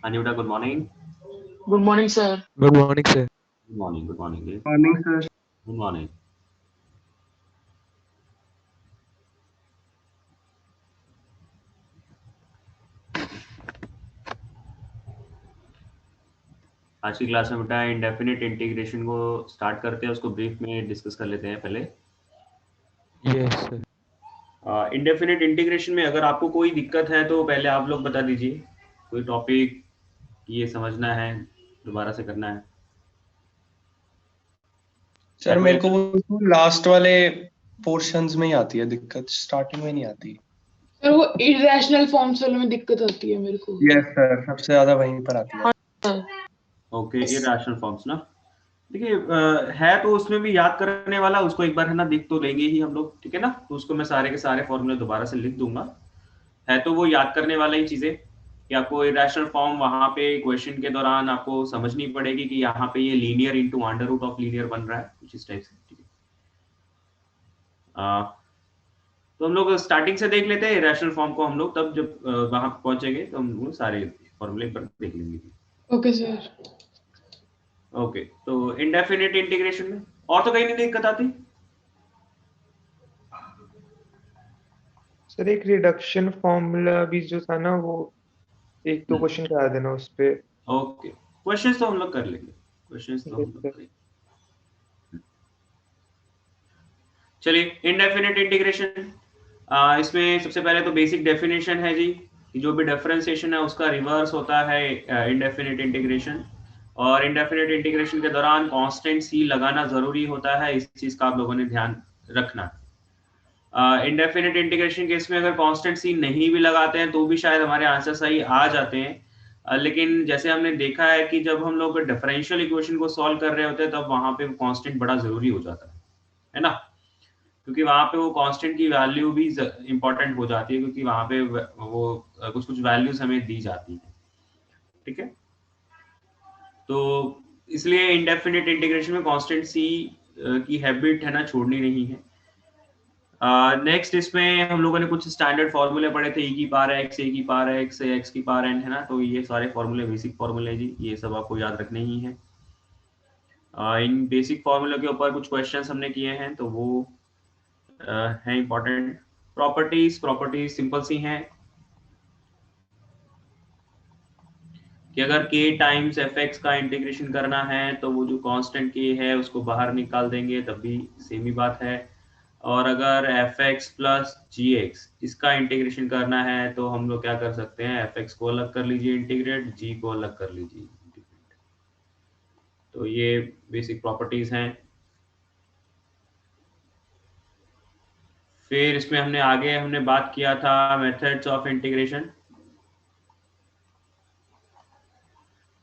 Anuda, good morning. Good morning, sir. Good morning, sir. Good morning. Good morning. Ji. Morning sir. Good morning. आज की class में बेटा indefinite integration को start करते हैं, उसको ब्रीफ में डिस्कस कर लेते हैं पहले। Yes, sir. इंडेफिनिट इंटीग्रेशन में अगर आपको कोई दिक्कत है तो पहले आप लोग बता दीजिए, कोई टॉपिक ये समझना है, दोबारा से करना है। सर मेरे को वो लास्ट वाले पोर्शंस में ही आती है दिक्कत, स्टार्टिंग में नहीं आती। सर वो इरेशनल फॉर्म्स वाले में दिक्कत होती है मेरे को। यस सर, सबसे ज्यादा वहीं पर आती है। ओके, इरैशनल फॉर्म्स ना। देखिए है तो उसमें भी याद करने वाला, उसको एक बार है ना देख तो लेंगे ही हम लोग, ठीक है ना। तो उसको मैं सारे के सारे फॉर्मूले दोबारा से लिख दूंगा। है तो वो याद करने वाला ही चीजें कि आपको इरेशनल फॉर्म वहां पे क्वेश्चन के दौरान आपको समझनी पड़ेगी कि यहाँ पे ये linear into under root of linear बन रहा है, कुछ इस टाइप से, ठीक है। तो हम लोग स्टार्टिंग से देख लेते हैं इरेशनल फॉर्म को, हम लोग तब जब वहां पहुंचेंगे तो हम वो सारे फॉर्मूले पर देख लेंगे। Okay sir. ओके, तो इंडेफिनिट इंटीग्रेशन में और तो कहीं नहीं दिक्कत आती। सर एक रिडक्शन फॉर्मूला भी जो था ना, वो एक दो क्वेश्चन करा देना उस पे। ओके, क्वेश्चंस तो हम लोग कर लेंगे, क्वेश्चंस तो हम लोग करेंगे। चलिए, इंडेफिनिट इंटीग्रेशन, इसमें सबसे पहले तो बेसिक डेफिनेशन है जी कि जो भी डिफरेंशिएशन है उसका रिवर्स होता है इंडेफिनिट इंटीग्रेशन। और इंडेफिनिट इंटीग्रेशन के दौरान कांस्टेंट सी लगाना जरूरी होता है, इस चीज का आप लोगों ने ध्यान रखना। इंडेफिनिट इंटीग्रेशन केस में अगर कांस्टेंट सी नहीं भी लगाते हैं तो भी शायद हमारे आंसर सही आ जाते हैं। लेकिन जैसे हमने देखा है कि जब हम लोग डिफरेंशियल इक्वेशन को सॉल्व कर रहे होते हैं तब वहां पे कांस्टेंट बड़ा जरूरी हो जाता है ना। क्योंकि वहां पे वो कांस्टेंट की वैल्यू भी इंपॉर्टेंट हो जाती है, क्योंकि वहां पे वो कुछ कुछ वैल्यूज हमें दी जाती है, ठीक है। तो इसलिए इंडेफिनिट इंटीग्रेशन में कांस्टेंट सी की हैबिट है ना छोड़नी नहीं है। नेक्स्ट इसमें हम लोगों ने कुछ स्टैंडर्ड फॉर्मूले पढ़े थे, e की पावर x, a की पावर x, x की पावर n, है ना। तो ये सारे फॉर्मूले बेसिक फॉर्मूले जी, ये सब आपको याद रखने ही है। इन बेसिक फॉर्मूले के ऊपर कुछ क्वेश्चंस हमने किए हैं तो वो है इंपॉर्टेंट। प्रॉपर्टीज सिंपल सी हैं कि अगर k टाइम्स fx का इंटीग्रेशन करना है तो वो जो कांस्टेंट k है उसको बाहर निकाल देंगे, तब भी सेम ही बात है। और अगर fx प्लस gx इसका इंटीग्रेशन करना है तो हम लोग क्या कर सकते हैं, fx को अलग कर लीजिए इंटीग्रेट, g को अलग कर लीजिए इंटीग्रेट। तो ये बेसिक प्रॉपर्टीज हैं। फिर इसमें हमने बात किया था methods of integration.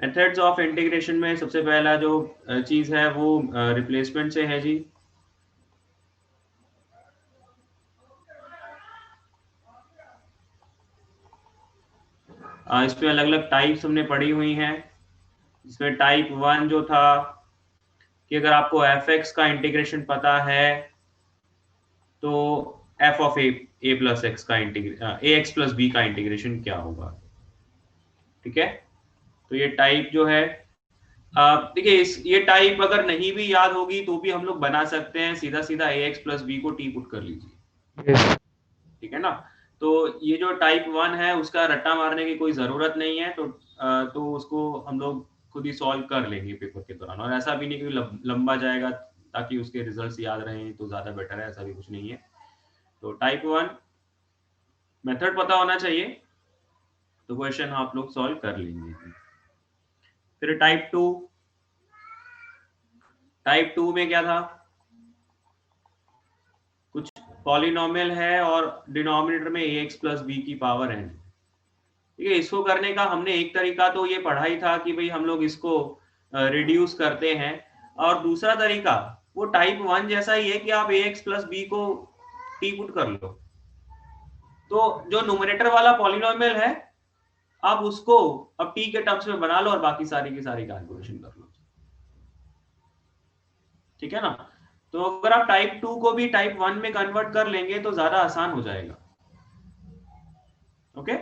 Methods of integration में सबसे पहला जो चीज है वो रिप्लेसमेंट से है जी। इसमें अलग अलग टाइप्स हमने पढ़ी हुई हैं। इसमें टाइप 1 जो था कि अगर आपको fx का इंटीग्रेशन पता है तो f of a plus x का ax प्लस b का इंटीग्रेशन क्या होगा, ठीक है। तो ये टाइप जो है, देखिए ये टाइप अगर नहीं भी याद होगी तो भी हम लोग बना सकते हैं, सीधा सीधा ax प्लस b को टी पुट कर लीजिए, Yes. ठीक है ना। तो ये जो टाइप 1 है उसका रट्टा मारने की कोई जरूरत नहीं है, तो उसको हम लोग खुद ही सॉल्व कर लेंगे पेपर के दौरान। और ऐसा भी नहीं कि लंबा जाएगा, ताकि उसके रिजल्ट्स याद रहें तो ज्यादा बेटर है, ऐसा भी कुछ नहीं है। तो टाइप 1 मेथड पता होना चाहिए तो क्वेश्चन आप लोग सॉल्व कर लेंगे। फिर टाइप 2 में क्या था, कुछ पॉलिनोमियल है और डिनोमिनेटर में ax प्लस b की पावर n। ठीक है, इसको करने का हमने एक तरीका तो ये पढ़ा ही था कि भाई हम लोग इसको रिड्यूस करते हैं, और दूसरा तरीका वो टाइप 1 जैसा ही है कि आप ax प्लस b को टी पुट कर लो। तो जो न्यूमरेटर वाला पॉलिनोमियल है आप उसको अब t के टर्म्स में बना लो और बाकी सारी की सारी कैलकुलेशन कर लो, ठीक है ना। तो अगर आप टाइप 2 को भी टाइप 1 में कन्वर्ट कर लेंगे तो ज्यादा आसान हो जाएगा। ओके,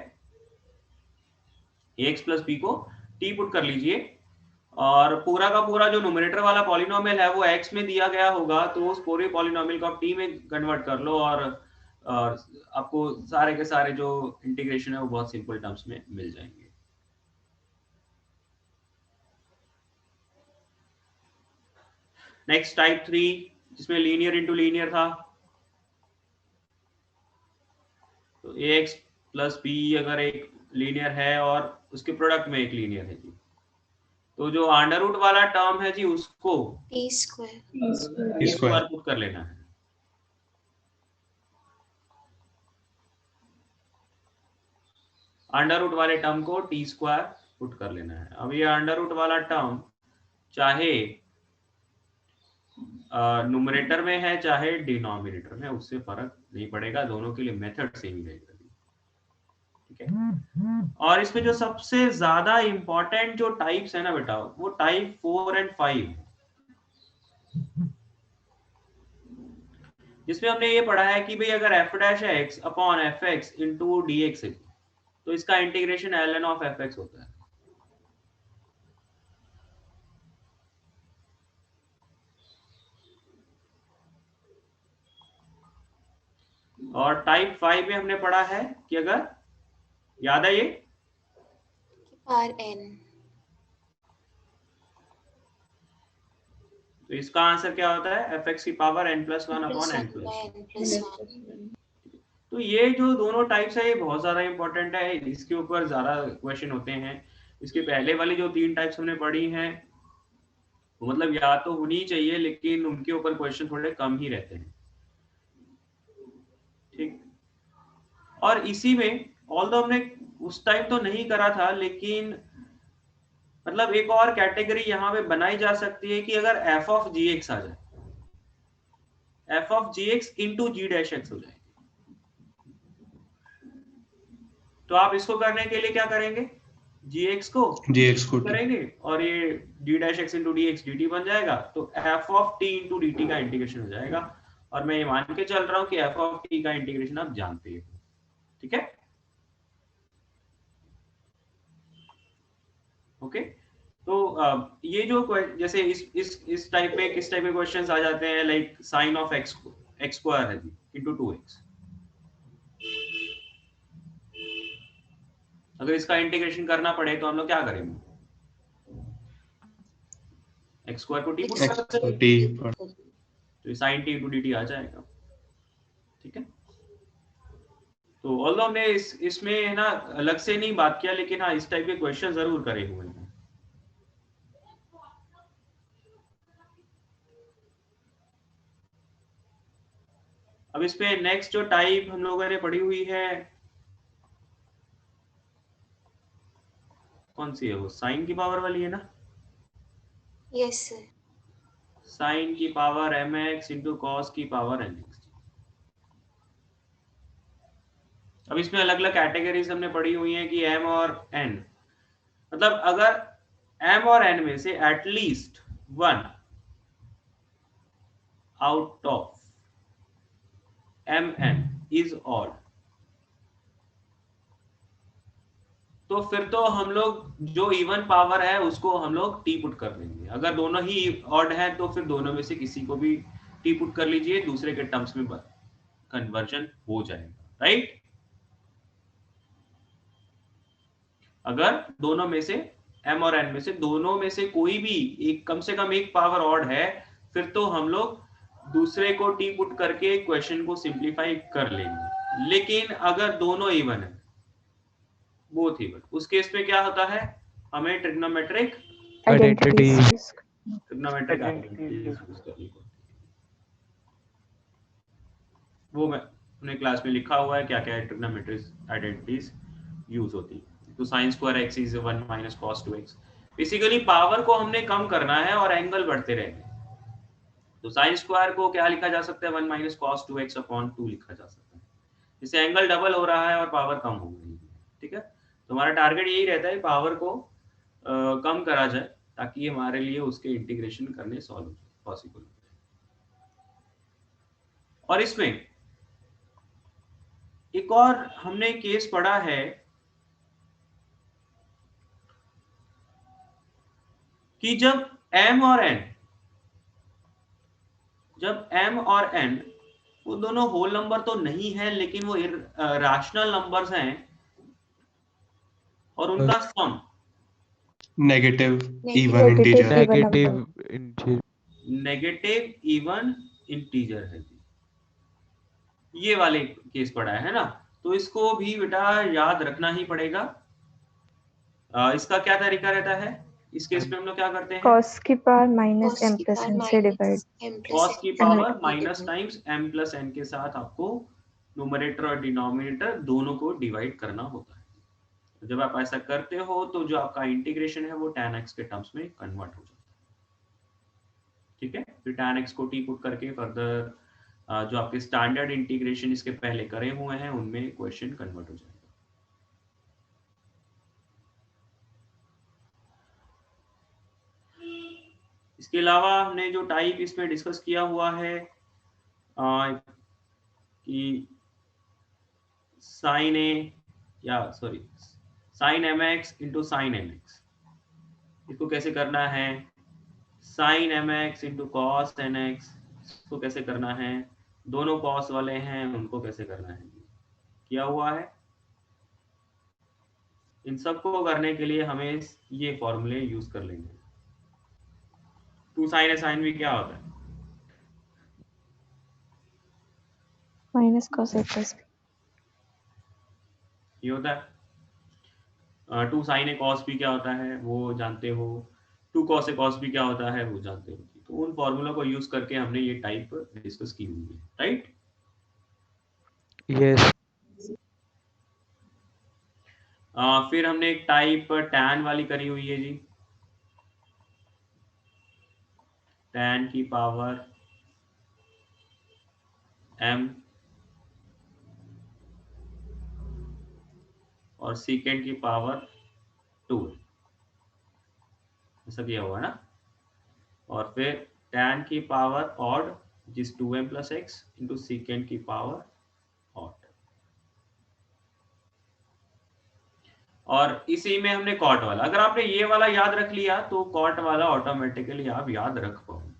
ax प्लस b को t पुट कर लीजिए और पूरा का पूरा जो न्यूमरेटर वाला पॉलिनोमियल है वो x में दिया गया होगा, तो उस पूरे पॉलिनोमियल को आप t में कन्वर्ट कर लो और आपको सारे के सारे जो इंटीग्रेशन है वो बहुत सिंपल टर्म्स में मिल जाएंगे। नेक्स्ट टाइप 3 जिसमें लीनियर इनटू लीनियर था, तो ax प्लस b अगर एक लीनियर है और उसके प्रोडक्ट में एक लीनियर है जी, तो जो अंडर रूट वाला टर्म है जी उसको टी स्क्वायर स्क्वायर पुट कर लेना है। अंडर रूट वाले टर्म को टी स्क्वायर पुट कर लेना है। अब ये अंडर रूट वाला टर्म चाहे न्यूमरेटर में है चाहे डिनोमिनेटर में, उससे फर्क नहीं पड़ेगा, दोनों के लिए मेथड सेम ही रहेगा। ठीक है, और इसमें जो सबसे ज्यादा इंपॉर्टेंट जो टाइप्स है ना बेटा, वो टाइप 4 एंड 5, जिसमें हमने ये पढ़ा है कि भाई अगर f dash x upon f x into d x है तो इसका integration l n of f x होता है। और टाइप 5 में हमने पढ़ा है कि अगर याद है ये पावर n, तो इसका आंसर क्या होता है, एफ एक्स की power n plus one upon n plus. तो ये जो दोनों टाइप्स है ये बहुत ज्यादा इंपॉर्टेंट है, इसके ऊपर ज्यादा क्वेश्चन होते हैं। इसके पहले वाली जो 3 टाइप्स हमने पढ़ी हैं वो मतलब या तो होनी चाहिए, लेकिन उनके ऊपर क्वेश्चन थोड़े कम ही रहते हैं। ठीक, और इसी में ऑल्दो हमने उस टाइम तो नहीं करा था, लेकिन मतलब एक और कैटेगरी यहाँ पे बनाई जा सकती है कि अगर एफ ऑफ जी एक्स आ जाए, f of g x into g dash x हो जाए, तो आप इसको करने के लिए क्या करेंगे, gx को करेंगे और ये d dash x into d x D T बन जाएगा, तो f of t into d T का इंटीग्रेशन हो जाएगा। और मैं ये मान के चल रहा हूं कि f ऑफ t का इंटीग्रेशन आप जानते हो। ठीक है, ओके। तो ये जो जैसे इस टाइप में किस टाइप के क्वेश्चंस आ जाते हैं, like sine of x square है जी इंटू 2x, अगर इसका इंटीग्रेशन करना पड़े तो हम लोग क्या करेंगे, एक्स स्क्वायर को टी पुट कर सकते हैं, तो sine t into d t आ जाएगा। ठीक है, तो ऑल्दो हमने इसमें है ना अलग से नहीं बात किया, लेकिन हाँ इस टाइप के क्वेश्चन जरूर करे हुए हैं। अब इस पे नेक्स्ट जो टाइप हम लोगों ने पढ़ी हुई है कौन सी है, वो साइन की पावर वाली है ना, यस सर, साइन की पावर mx इंटू कॉस की पावर nx। अब इसमें अलग अलग कैटेगरीज हमने पढ़ी हुई हैं कि m और n, मतलब अगर m और n में से at least one out of mn is odd, तो फिर तो हम लोग जो इवन पावर है उसको हम लोग टी पुट कर देंगे। अगर दोनों ही ऑड हैं तो फिर दोनों में से किसी को भी टी पुट कर लीजिए, दूसरे के टर्म्स में कन्वर्जन हो जाएगा, राइट। अगर दोनों में से m और n में से दोनों में से कोई भी एक कम से कम एक पावर ऑड है, फिर तो हम लोग दूसरे को टी पुट करके क्वेश्चन को सिंप्लीफाई कर लेंगे। लेकिन अगर दोनों इवन है, बोथ इवन, उस केस में क्या होता है, हमें ट्रिग्नोमेट्रिक आइडेंटिटीज यूज करनी पड़ती है। वो मैंने क्लास में लिखा हुआ है क्या क्या ट्रिग्नोमेट्रिक आइडेंटिटीज यूज होती है। तो sine square x is 1 minus cos 2x, basically power को हमने कम करना है और एंगल बढ़ते रहेंगे। तो साइन स्क्वायर को क्या लिखा जा सकता है, 1 माइनस कॉस 2x अपॉन 2 लिखा जा सकता है। इससे एंगल डबल हो रहा है और पावर कम हो रही है। ठीक है, तो हमारा टारगेट यही रहता है पावर को कम करा जाए ताकि हमारे लिए उसके इंटीग्रेशन करने सॉल्व पॉसिबल। और इसमें एक और हमने केस पढ़ा है कि जब m और n वो दोनों होल नंबर तो नहीं है, लेकिन वो रैशनल नंबर्स हैं और उनका sum negative even Negative integer. Negative integer. Negative even integer है जी, ये वाले केस पढ़ा है ना। तो इसको भी बेटा याद रखना ही पड़ेगा। इसका क्या तरीका रहता है इस केस में? हम लोग क्या करते हैं, cos की पावर माइनस cos m की प्लस पावर n से divide. minus m plus cos की n पावर से minus divide। Times m plus n के साथ आपको न्यूमरेटर और डिनोमिनेटर दोनों को डिवाइड करना होता है। तो जब आप ऐसा करते हो तो जो आपका इंटीग्रेशन है वो tan x के टर्म्स में कन्वर्ट हो जाता है। ठीक है, फिर tan x को t पुट करके फर्दर जो आपके स्टैंडर्ड इंटीग्रेशन इसके पहले करे हुए हैं उनमें क्वेश्चन कन्वर्ट हो जाएगा। इसके अलावा हमने जो टाइप इसमें डिस्कस किया हुआ है कि साइन ए या sorry sine m x into sine m x, इसको कैसे करना है, sine m x into cos n x, इसको कैसे करना है, दोनों कॉस वाले हैं उनको कैसे करना है, किया हुआ है। इन सबको करने के लिए हमें ये फॉर्मूले यूज कर लेंगे। Two sine a sine b क्या होता है, minus cos a plus b। ये होता है। Two sine a cos b क्या होता है वो जानते हो, two cos a cos b क्या होता है वो जानते हो। तो उन फॉर्मूला को यूज करके हमने ये टाइप डिस्कस की हुई है, राइट। यस। फिर हमने एक टाइप टैन वाली करी हुई है जी, टैन की पावर m और सीकेंड की पावर 2, ऐसा किया हुआ ना। और फिर टैन की पावर ऑड जिस 2m प्लस एक्स इंटू सीकेंड की पावर ऑड, और इसी में हमने कॉट वाला। अगर आपने ये वाला याद रख लिया तो कॉट वाला ऑटोमेटिकली आप याद रख पाओगे।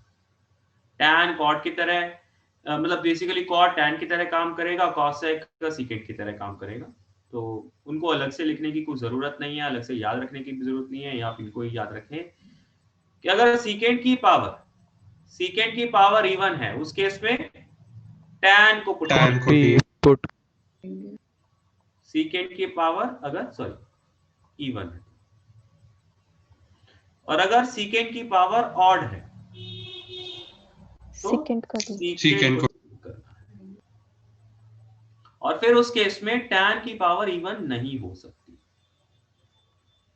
टैन कॉट की तरह मतलब बेसिकली कॉट टैन की तरह काम करेगा, कॉसेक सीकेंट की तरह काम करेगा। तो उनको अलग से लिखने की कोई जरूरत नहीं है, अलग से याद रखने की भी जरूरत नहीं है, या आप इनको ही याद रखें कि अगर सीकेंट की पावर इवन है उस केस में टैन को पुट टैन को बी भी पुट। सीकेंट की पावर अगर सॉरी इवन है, और अगर सीकेंट की पावर ऑड है तो सेकंड का भी। सीकेंट को करना है। और फिर उस केस में टैन की पावर इवन नहीं हो सकती,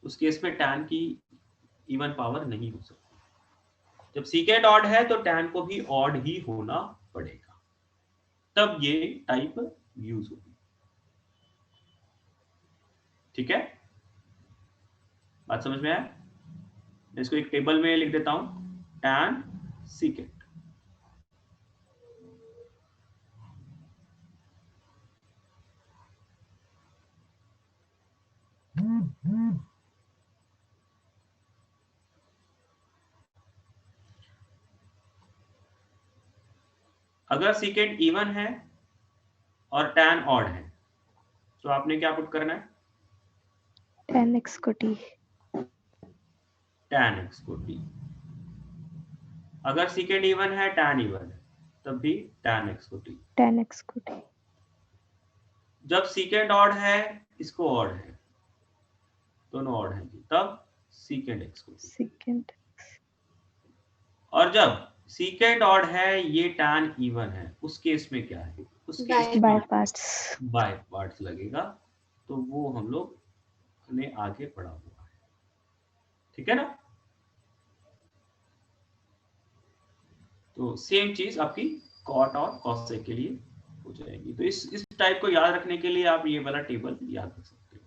उस केस में टैन की इवन पावर नहीं हो सकती। जब सीकेंट ऑड है तो टैन को भी ऑड ही होना पड़ेगा, तब ये टाइप यूज होगी। ठीक है, बात समझ में आया? इसको एक टेबल में लिख देता हूं, टैन सीकेंट। अगर सीकेंट इवन है और टैन ऑड है तो आपने क्या पुट करना है, tan x को t। टैन एक्स को टी। अगर सीकेंट इवन है टैन इवन है तब भी टैन एक्स को टी। tan x को t। जब सीकेंट ऑड है, इसको ऑड है, दोनों ऑड है, तब सीकेंट एक्स को टी। सेकंड। और जब सीकेंड ऑड है ये टैन इवन है, उस केस में क्या है, उस केस बाय में पार्ट्स। बाय पार्ट्स लगेगा। तो वो हम लोग ने आगे पढ़ा हुआ है, ठीक है ना। तो सेम चीज आपकी कॉट और कॉसेक के लिए हो जाएगी। तो इस टाइप को याद रखने के लिए आप ये वाला टेबल याद रख सकते हो।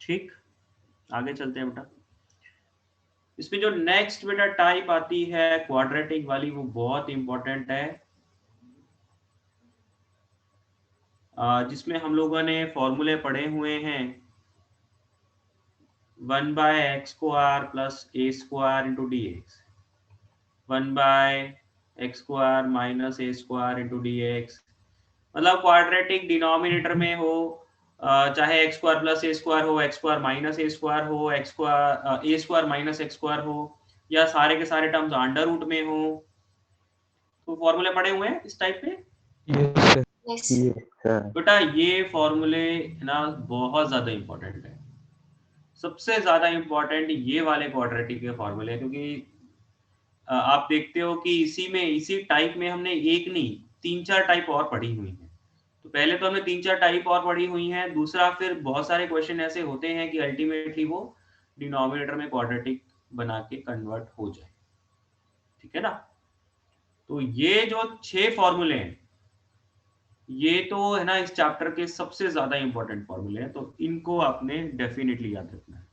ठीक, आगे चलते हैं बेटा। इसमें जो नेक्स्ट बेटा टाइप आती है क्वाड्रेटिक वाली, वो बहुत इंपॉर्टेंट है, जिसमें हम लोगों ने फॉर्मूले पढ़े हुए हैं 1 by x square plus a square into d x, 1 by x square minus a square into d x. मतलब क्वाड्रेटिक डिनोमिनेटर में हो, चाहे x square plus a square हो, x square minus a square हो, x square a square minus x square हो, या सारे के सारे टर्म्स अंडर रूट में हो। तो फॉर्मूले पढ़े हुए हैं इस टाइप पे? Yes, sir. Yes. Yes, sir. बेटा ये फॉर्मूले ना बहुत ज्यादा इंपॉर्टेंट है, सबसे ज्यादा इंपॉर्टेंट ये वाले क्वाड्रेटिक के फॉर्मूले हैं, क्योंकि आप देखते हो कि इसी टाइप में हमने एक नहीं 3-4 टाइप और पढ़ी हुई है। तो पहले तो हमने 3-4 टाइप और पढ़ी हुई हैं, दूसरा फिर बहुत सारे क्वेश्चन ऐसे होते हैं कि अल्टीमेटली वो डिनोमिनेटर में क्वाड्रेटिक बना के कन्वर्ट हो जाए, ठीक है ना। तो ये जो 6 फॉर्मूले हैं ये तो है ना इस चैप्टर के सबसे ज्यादा इंपॉर्टेंट फॉर्मूले हैं, तो इनको आपने डेफिनेटली याद रखना है।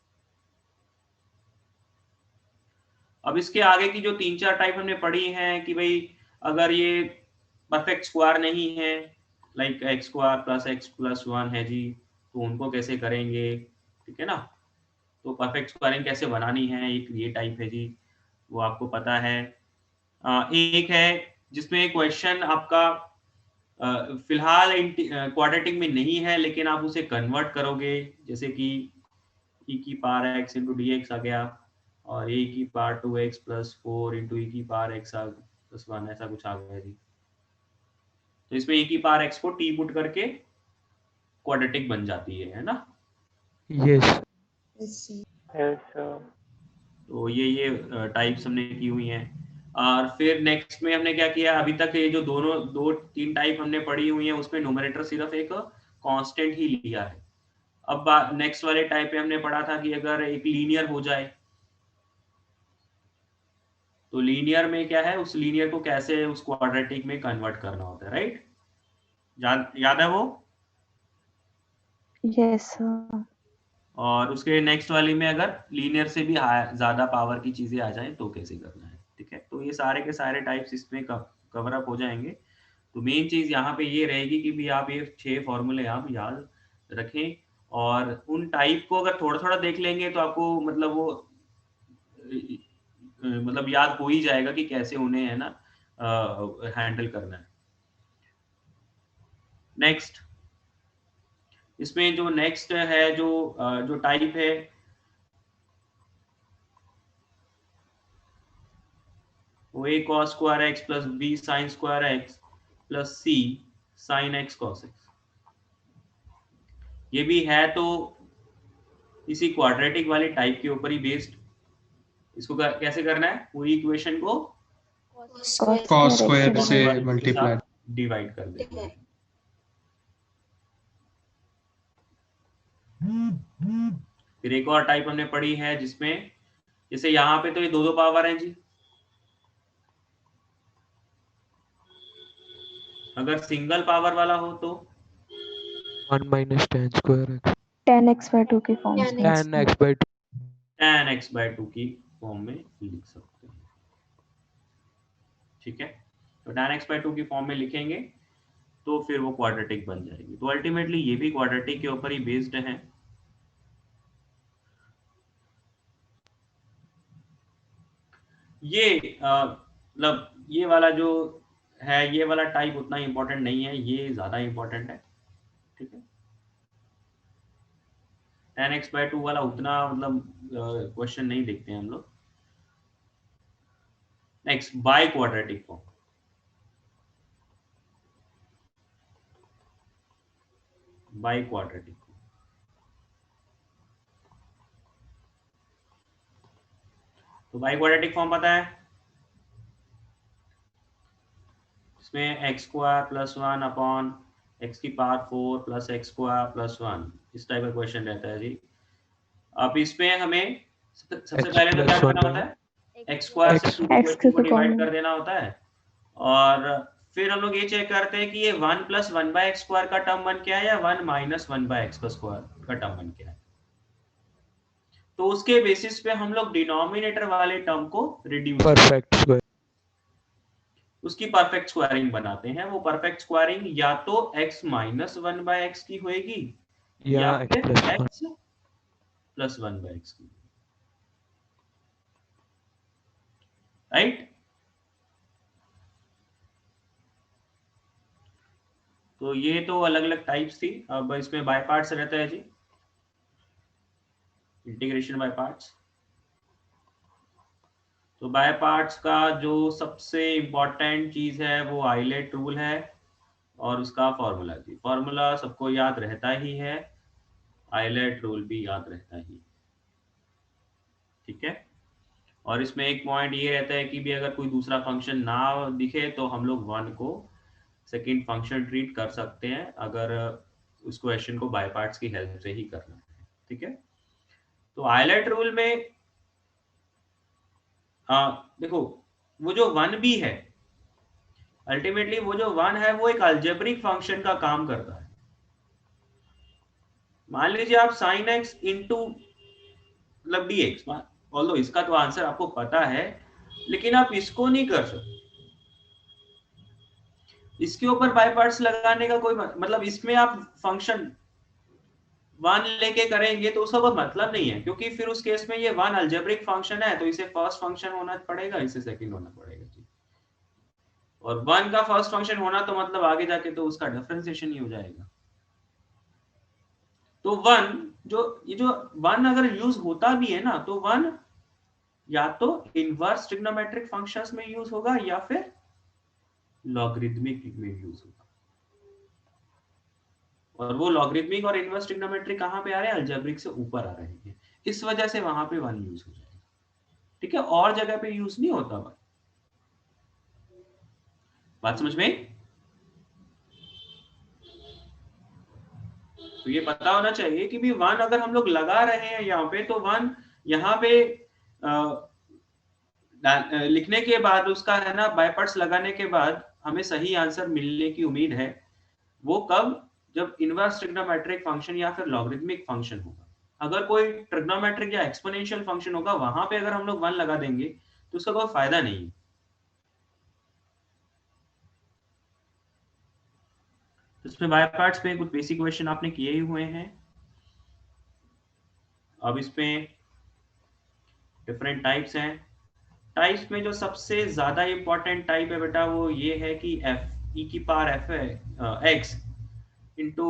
अब इसके आगे की जो 3-4 टाइप हमने पढ़ी हैं कि भाई अगर ये परफेक्ट स्क्वायर नहीं है, like x square plus x plus 1 है जी, तो उनको कैसे करेंगे, ठीक है ना। तो परफेक्ट स्क्वायरिंग कैसे बनानी है, एक ये टाइप है जी, वो आपको पता है। एक है जिसमें क्वेश्चन आपका फिलहाल क्वाड्रेटिक में नहीं है, लेकिन आप उसे कन्वर्ट करोगे, जैसे कि e की power x into d x आ गया, और a की power 2x plus 4 into e की पावर x प्लस 1, ऐसा कुछ आ गया जी। तो इसमें e की पावर x को t पुट करके क्वाड्रेटिक बन जाती है ना। Yes. Yes, sir. तो ये टाइप्स हमने की हुई हैं। और फिर नेक्स्ट में हमने क्या किया, अभी तक ये जो दोनों 2-3 टाइप हमने पढ़ी हुई है उसमें न्यूमरेटर सिर्फ एक कांस्टेंट ही लिया है। अब नेक्स्ट वाले टाइप पे हमने पढ़ा था कि अगर एक लीनियर हो जाए, तो लीनियर में क्या है, उस लीनियर को कैसे उस क्वाड्रेटिक में कन्वर्ट करना होता है, राइट। याद है वो। Yes, sir. और उसके नेक्स्ट वाली में अगर लीनियर से भी ज्यादा पावर की चीजें आ जाए तो कैसे करना है, ठीक है। तो ये सारे के सारे टाइप्स इसमें कवर अप हो जाएंगे। तो मेन चीज यहाँ पे ये रहेगी कि भी आप ये 6 फॉर्मूले आप याद रखें, और उन टाइप को अगर थोड़ा थोड़ा देख लेंगे तो आपको मतलब वो मतलब याद हो ही जाएगा कि कैसे उन्हें है ना हैंडल करना है। नेक्स्ट इसमें जो नेक्स्ट है जो टाइप है, वो a cos square x plus b sine square x plus c sine x cos x. ये भी है तो इसी क्वाड्रेटिक वाली टाइप के ऊपर ही बेस्ड। इसको कैसे करना है, पूरी इक्वेशन को cos स्क्वायर से मल्टीप्लाई डिवाइड कर देंगे। फिर एक और टाइप हमने पढ़ी है जिसमें जैसे यहाँ पे तो ये 2 पावर है जी, अगर सिंगल पावर वाला हो तो 1 minus tan square x. 10x/2 की फॉर्म में। 10x/2. tan x/2 की फॉर्म में लिख सकते हैं, ठीक है। तो tan x/2 की फॉर्म में लिखेंगे तो फिर वो क्वाड्रेटिक बन जाएगी। तो अल्टीमेटली ये भी क्वाड्रेटिक के ऊपर ही बेस्ड है। ये मतलब ये वाला जो है, ये वाला टाइप उतना इंपॉर्टेंट नहीं है, ये ज्यादा इंपॉर्टेंट है, ठीक है। tan x/2 वाला उतना मतलब क्वेश्चन नहीं देखते हैं हम लोग। Next by quadratic form. By quadratic, तो बाय क्वाड्रेटिक फॉर्म पता है, इसमें x square plus 1 upon x की power 4 plus x square plus 1, इस टाइप का क्वेश्चन रहता है जी। अब इसमें हमें सबसे पहले तो क्या करना होता है, एक्स स्क्वायर से इक्वेशन को डिवाइड कर देना होता है, और फिर हम लोग ये चेक करते हैं कि ये 1 प्लस 1/x स्क्वायर का टर्म बन क्या है या 1 माइनस 1/x का स्क्वायर का टर्म बन क्या है। तो उसके बेसिस पे हम लोग डिनोमिनेटर वाले टर्म को रिड्यूस Perfect square. उसकी परफेक्ट स्क्वायरिंग बनाते हैं। वो परफेक्ट स्क्वायरिंग या तो x माइनस 1/x की होएगी या या x फिर plus 1. x plus 1/x, right. तो ये तो अलग अलग टाइप्स थी। अब इसमें बाय पार्ट्स रहता है जी, इंटीग्रेशन बाय पार्ट्स। तो बाय पार्ट्स का जो सबसे इंपॉर्टेंट चीज है वो आइलेट रूल है और उसका फॉर्मूला जी। फॉर्मूला सबको याद रहता ही है, आइलेट रूल भी याद रहता ही, ठीक है। और इसमें एक पॉइंट ये रहता है कि भी अगर कोई दूसरा फंक्शन ना दिखे तो हम लोग 1 को सेकंड फंक्शन ट्रीट कर सकते हैं, अगर उस क्वेश्चन को बाय पार्ट्स की हेल्प से ही करना है, ठीक है। तो आइलेट रूल में देखो वो जो 1 भी है, अल्टीमेटली वो जो 1 है वो एक अलजेब्रिक फंक्शन का काम करता है। मान लीजिए आप sin x इंटू मतलब dx, ऑल्दो इसका तो आंसर आपको पता है, लेकिन आप इसको नहीं कर सकते, इसके ऊपर बाय पार्ट्स लगाने का कोई मतलब, इसमें आप फंक्शन 1 लेके करेंगे तो उसका कोई मतलब नहीं है, क्योंकि फिर उस केस में ये 1 अलजेब्रिक फंक्शन है तो इसे फर्स्ट फंक्शन होना पड़ेगा, इसे सेकंड होना पड़ेगा जी। और 1 का फर्स्ट फंक्शन होना तो मतलब आगे जाके तो उसका डिफरेंशिएशन ही हो जाएगा। तो 1 ये जो 1 अगर यूज होता भी है ना, तो 1 या तो इनवर्स ट्रिग्नोमेट्रिक फंक्शंस में यूज होगा या फिर लॉगरिथमिक में यूज होगा। और वो लॉगरिथमिक और इनवर्स ट्रिग्नोमेट्रिक कहां पे आ रहे हैं, अलजेब्रिक से ऊपर आ रहे हैं, इस वजह से वहां पे 1 यूज हो जाएगा, ठीक है। और जगह पे यूज नहीं होता 1। बात समझ में? तो ये पता होना चाहिए कि भी 1 अगर हम लोग लगा रहे हैं यहाँ पे, तो 1 यहाँ पे लिखने के बाद उसका है ना बाय पार्ट्स लगाने के बाद हमें सही आंसर मिलने की उम्मीद है। वो कब? जब इनवर्स ट्रिग्नोमेट्रिक फंक्शन या फिर लॉगरिथमिक फंक्शन होगा। अगर कोई ट्रिग्नोमेट्रिक या एक्सपोनेंशियल फंक्शन होगा, वहां पे अगर हम लोग 1 लगा देंगे तो उसका कोई फायदा नहीं है। इसमें बाय पार्ट्स पे कुछ बेसिक क्वेश्चन आपने किए ही हुए हैं। अब इसमें डिफरेंट टाइप्स हैं। टाइप्स में जो सबसे ज्यादा इंपॉर्टेंट टाइप है बेटा वो ये है कि f e की पावर f है x into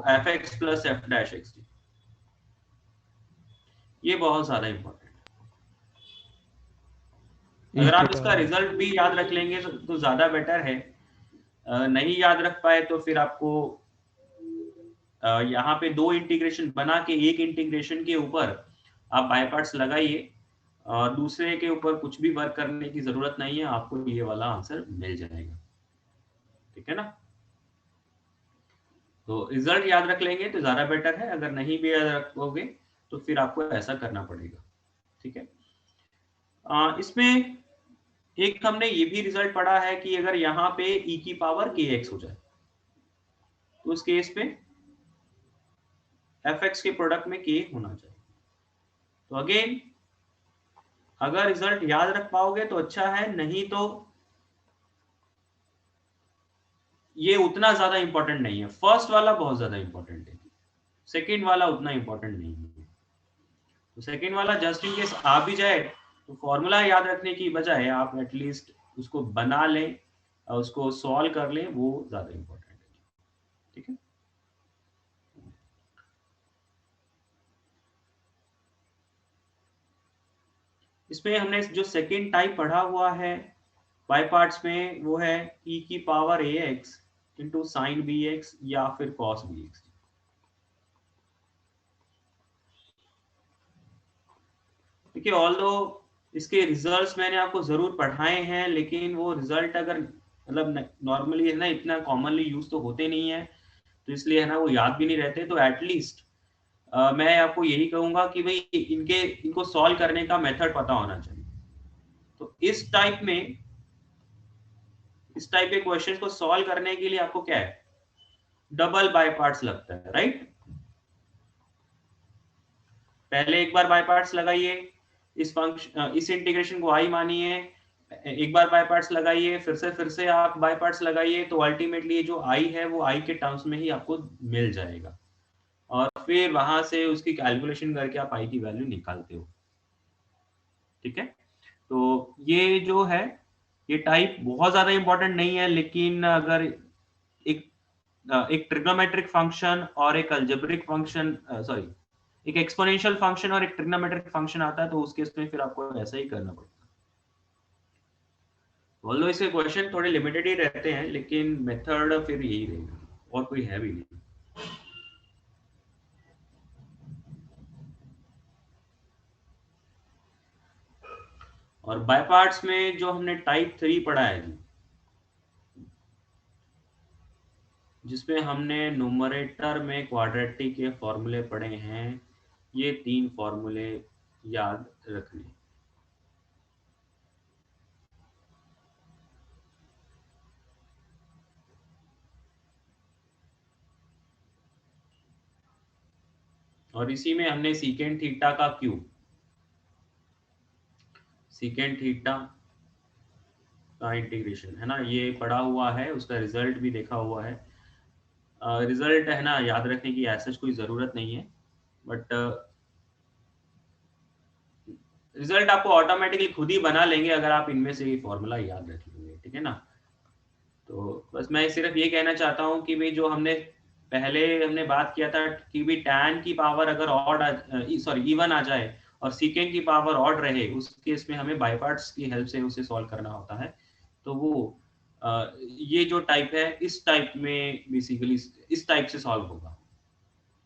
F x plus F dash x, ये बहुत ज्यादा इंपॉर्टेंट है। अगर आप इसका रिजल्ट भी याद रख लेंगे तो ज्यादा बेटर है। नहीं याद रख पाए तो फिर आपको यहाँ पे 2 इंटीग्रेशन बना के एक इंटीग्रेशन के ऊपर आप बाय पार्ट्स लगाइए, दूसरे के ऊपर कुछ भी वर्क करने की जरूरत नहीं है, आपको ये वाला आंसर मिल जाएगा, ठीक है ना। तो रिजल्ट याद रख लेंगे तो ज्यादा बेटर है, अगर नहीं भी याद रखोगे तो फिर आपको ऐसा करना पड़ेगा, ठीक है। इसमें एक हमने ये भी रिजल्ट पढ़ा है कि अगर यहाँ पे e की पावर kx हो जाए तो उस केस पे fx के प्रोडक्ट में k होना चाहिए। तो अगेन अगर रिजल्ट याद रख पाओगे तो अच्छा है, नहीं तो ये उतना ज्यादा इंपॉर्टेंट नहीं है। फर्स्ट वाला बहुत ज्यादा इंपॉर्टेंट है, सेकेंड वाला उतना इंपॉर्टेंट नहीं है। तो सेकेंड वाला जस्ट इन केस आ भी जाए तो फॉर्मूला याद रखने की बजाय आप एटलीस्ट उसको बना लें, उसको सॉल्व कर लें, वो ज्यादा इंपॉर्टेंट है, ठीक है। इसमें हमने जो सेकेंड टाइप पढ़ा हुआ है बाय पार्ट्स में वो है e की power ax into sine bx या फिर cos bx। देखिए ऑल्दो इसके रिजल्ट्स मैंने आपको जरूर पढ़ाए हैं, लेकिन वो रिजल्ट अगर मतलब नॉर्मली है ना इतना कॉमनली यूज तो होते नहीं है, तो इसलिए है ना वो याद भी नहीं रहते। तो एटलीस्ट मैं आपको यही कहूंगा कि भाई इनको सॉल्व करने का मेथड पता होना चाहिए। तो इस टाइप के क्वेश्चंस को सॉल्व करने के लिए आपको क्या है, डबल बाय पार्ट्स लगता है, राइट। पहले एक बार बाय पार्ट्स लगाइए, इस इंटीग्रेशन को आई मानिए, एक बार बाय पार्ट्स लगाइए, फिर से आप बाय पार्ट्स लगाइए, तो अल्टीमेटली जो आई है वो आई के टर्म्स में ही आपको मिल जाएगा। और फिर वहां से उसकी कैलकुलेशन करके आप आई की वैल्यू निकालते हो। ठीक है, तो ये जो है ये टाइप बहुत ज्यादा इंपॉर्टेंट नहीं है, लेकिन अगर एक एक ट्रिग्नोमेट्रिक फंक्शन और एक अलजेब्रिक फंक्शन, सॉरी एक एक्सपोनेंशियल फंक्शन और एक ट्रिग्नोमेट्रिक फंक्शन आता है, तो उस केस में फिर आपको ऐसा ही करना पड़ता है। ऑल्दो इसके क्वेश्चन थोड़े लिमिटेड ही रहते हैं, लेकिन मेथड फिर यही रहेगा, और कोई है भी नहीं। और बाय पार्ट्स में जो हमने टाइप 3 पढ़ा है जी, जिसमें हमने न्यूमरेटर में क्वाड्रेटिक के फॉर्मूले पढ़े हैं, ये 3 फॉर्मूले याद रखने। और इसी में हमने सीकेंट थीटा का क्यूब, सीकेंट थीटा का इंटीग्रेशन है ना, ये पढ़ा हुआ है, उसका रिजल्ट भी देखा हुआ है। रिजल्ट है ना याद रखने की ऐसा कोई जरूरत नहीं है, बट रिजल्ट आपको ऑटोमेटिकली खुद ही बना लेंगे अगर आप इनमें से ये फॉर्मूला याद रख लेंगे। ठीक है ना, तो बस मैं सिर्फ ये कहना चाहता हूँ कि भाई जो हमने बात किया था कि भी tan की पावर अगर ऑड इवन आ जाए और सीकेंट की पावर ऑड रहे, उस केस में हमें बाय पार्ट्स की हेल्प से उसे सॉल्व करना होता है। तो वो ये जो टाइप है, इस टाइप में बेसिकली इस टाइप से सॉल्व होगा।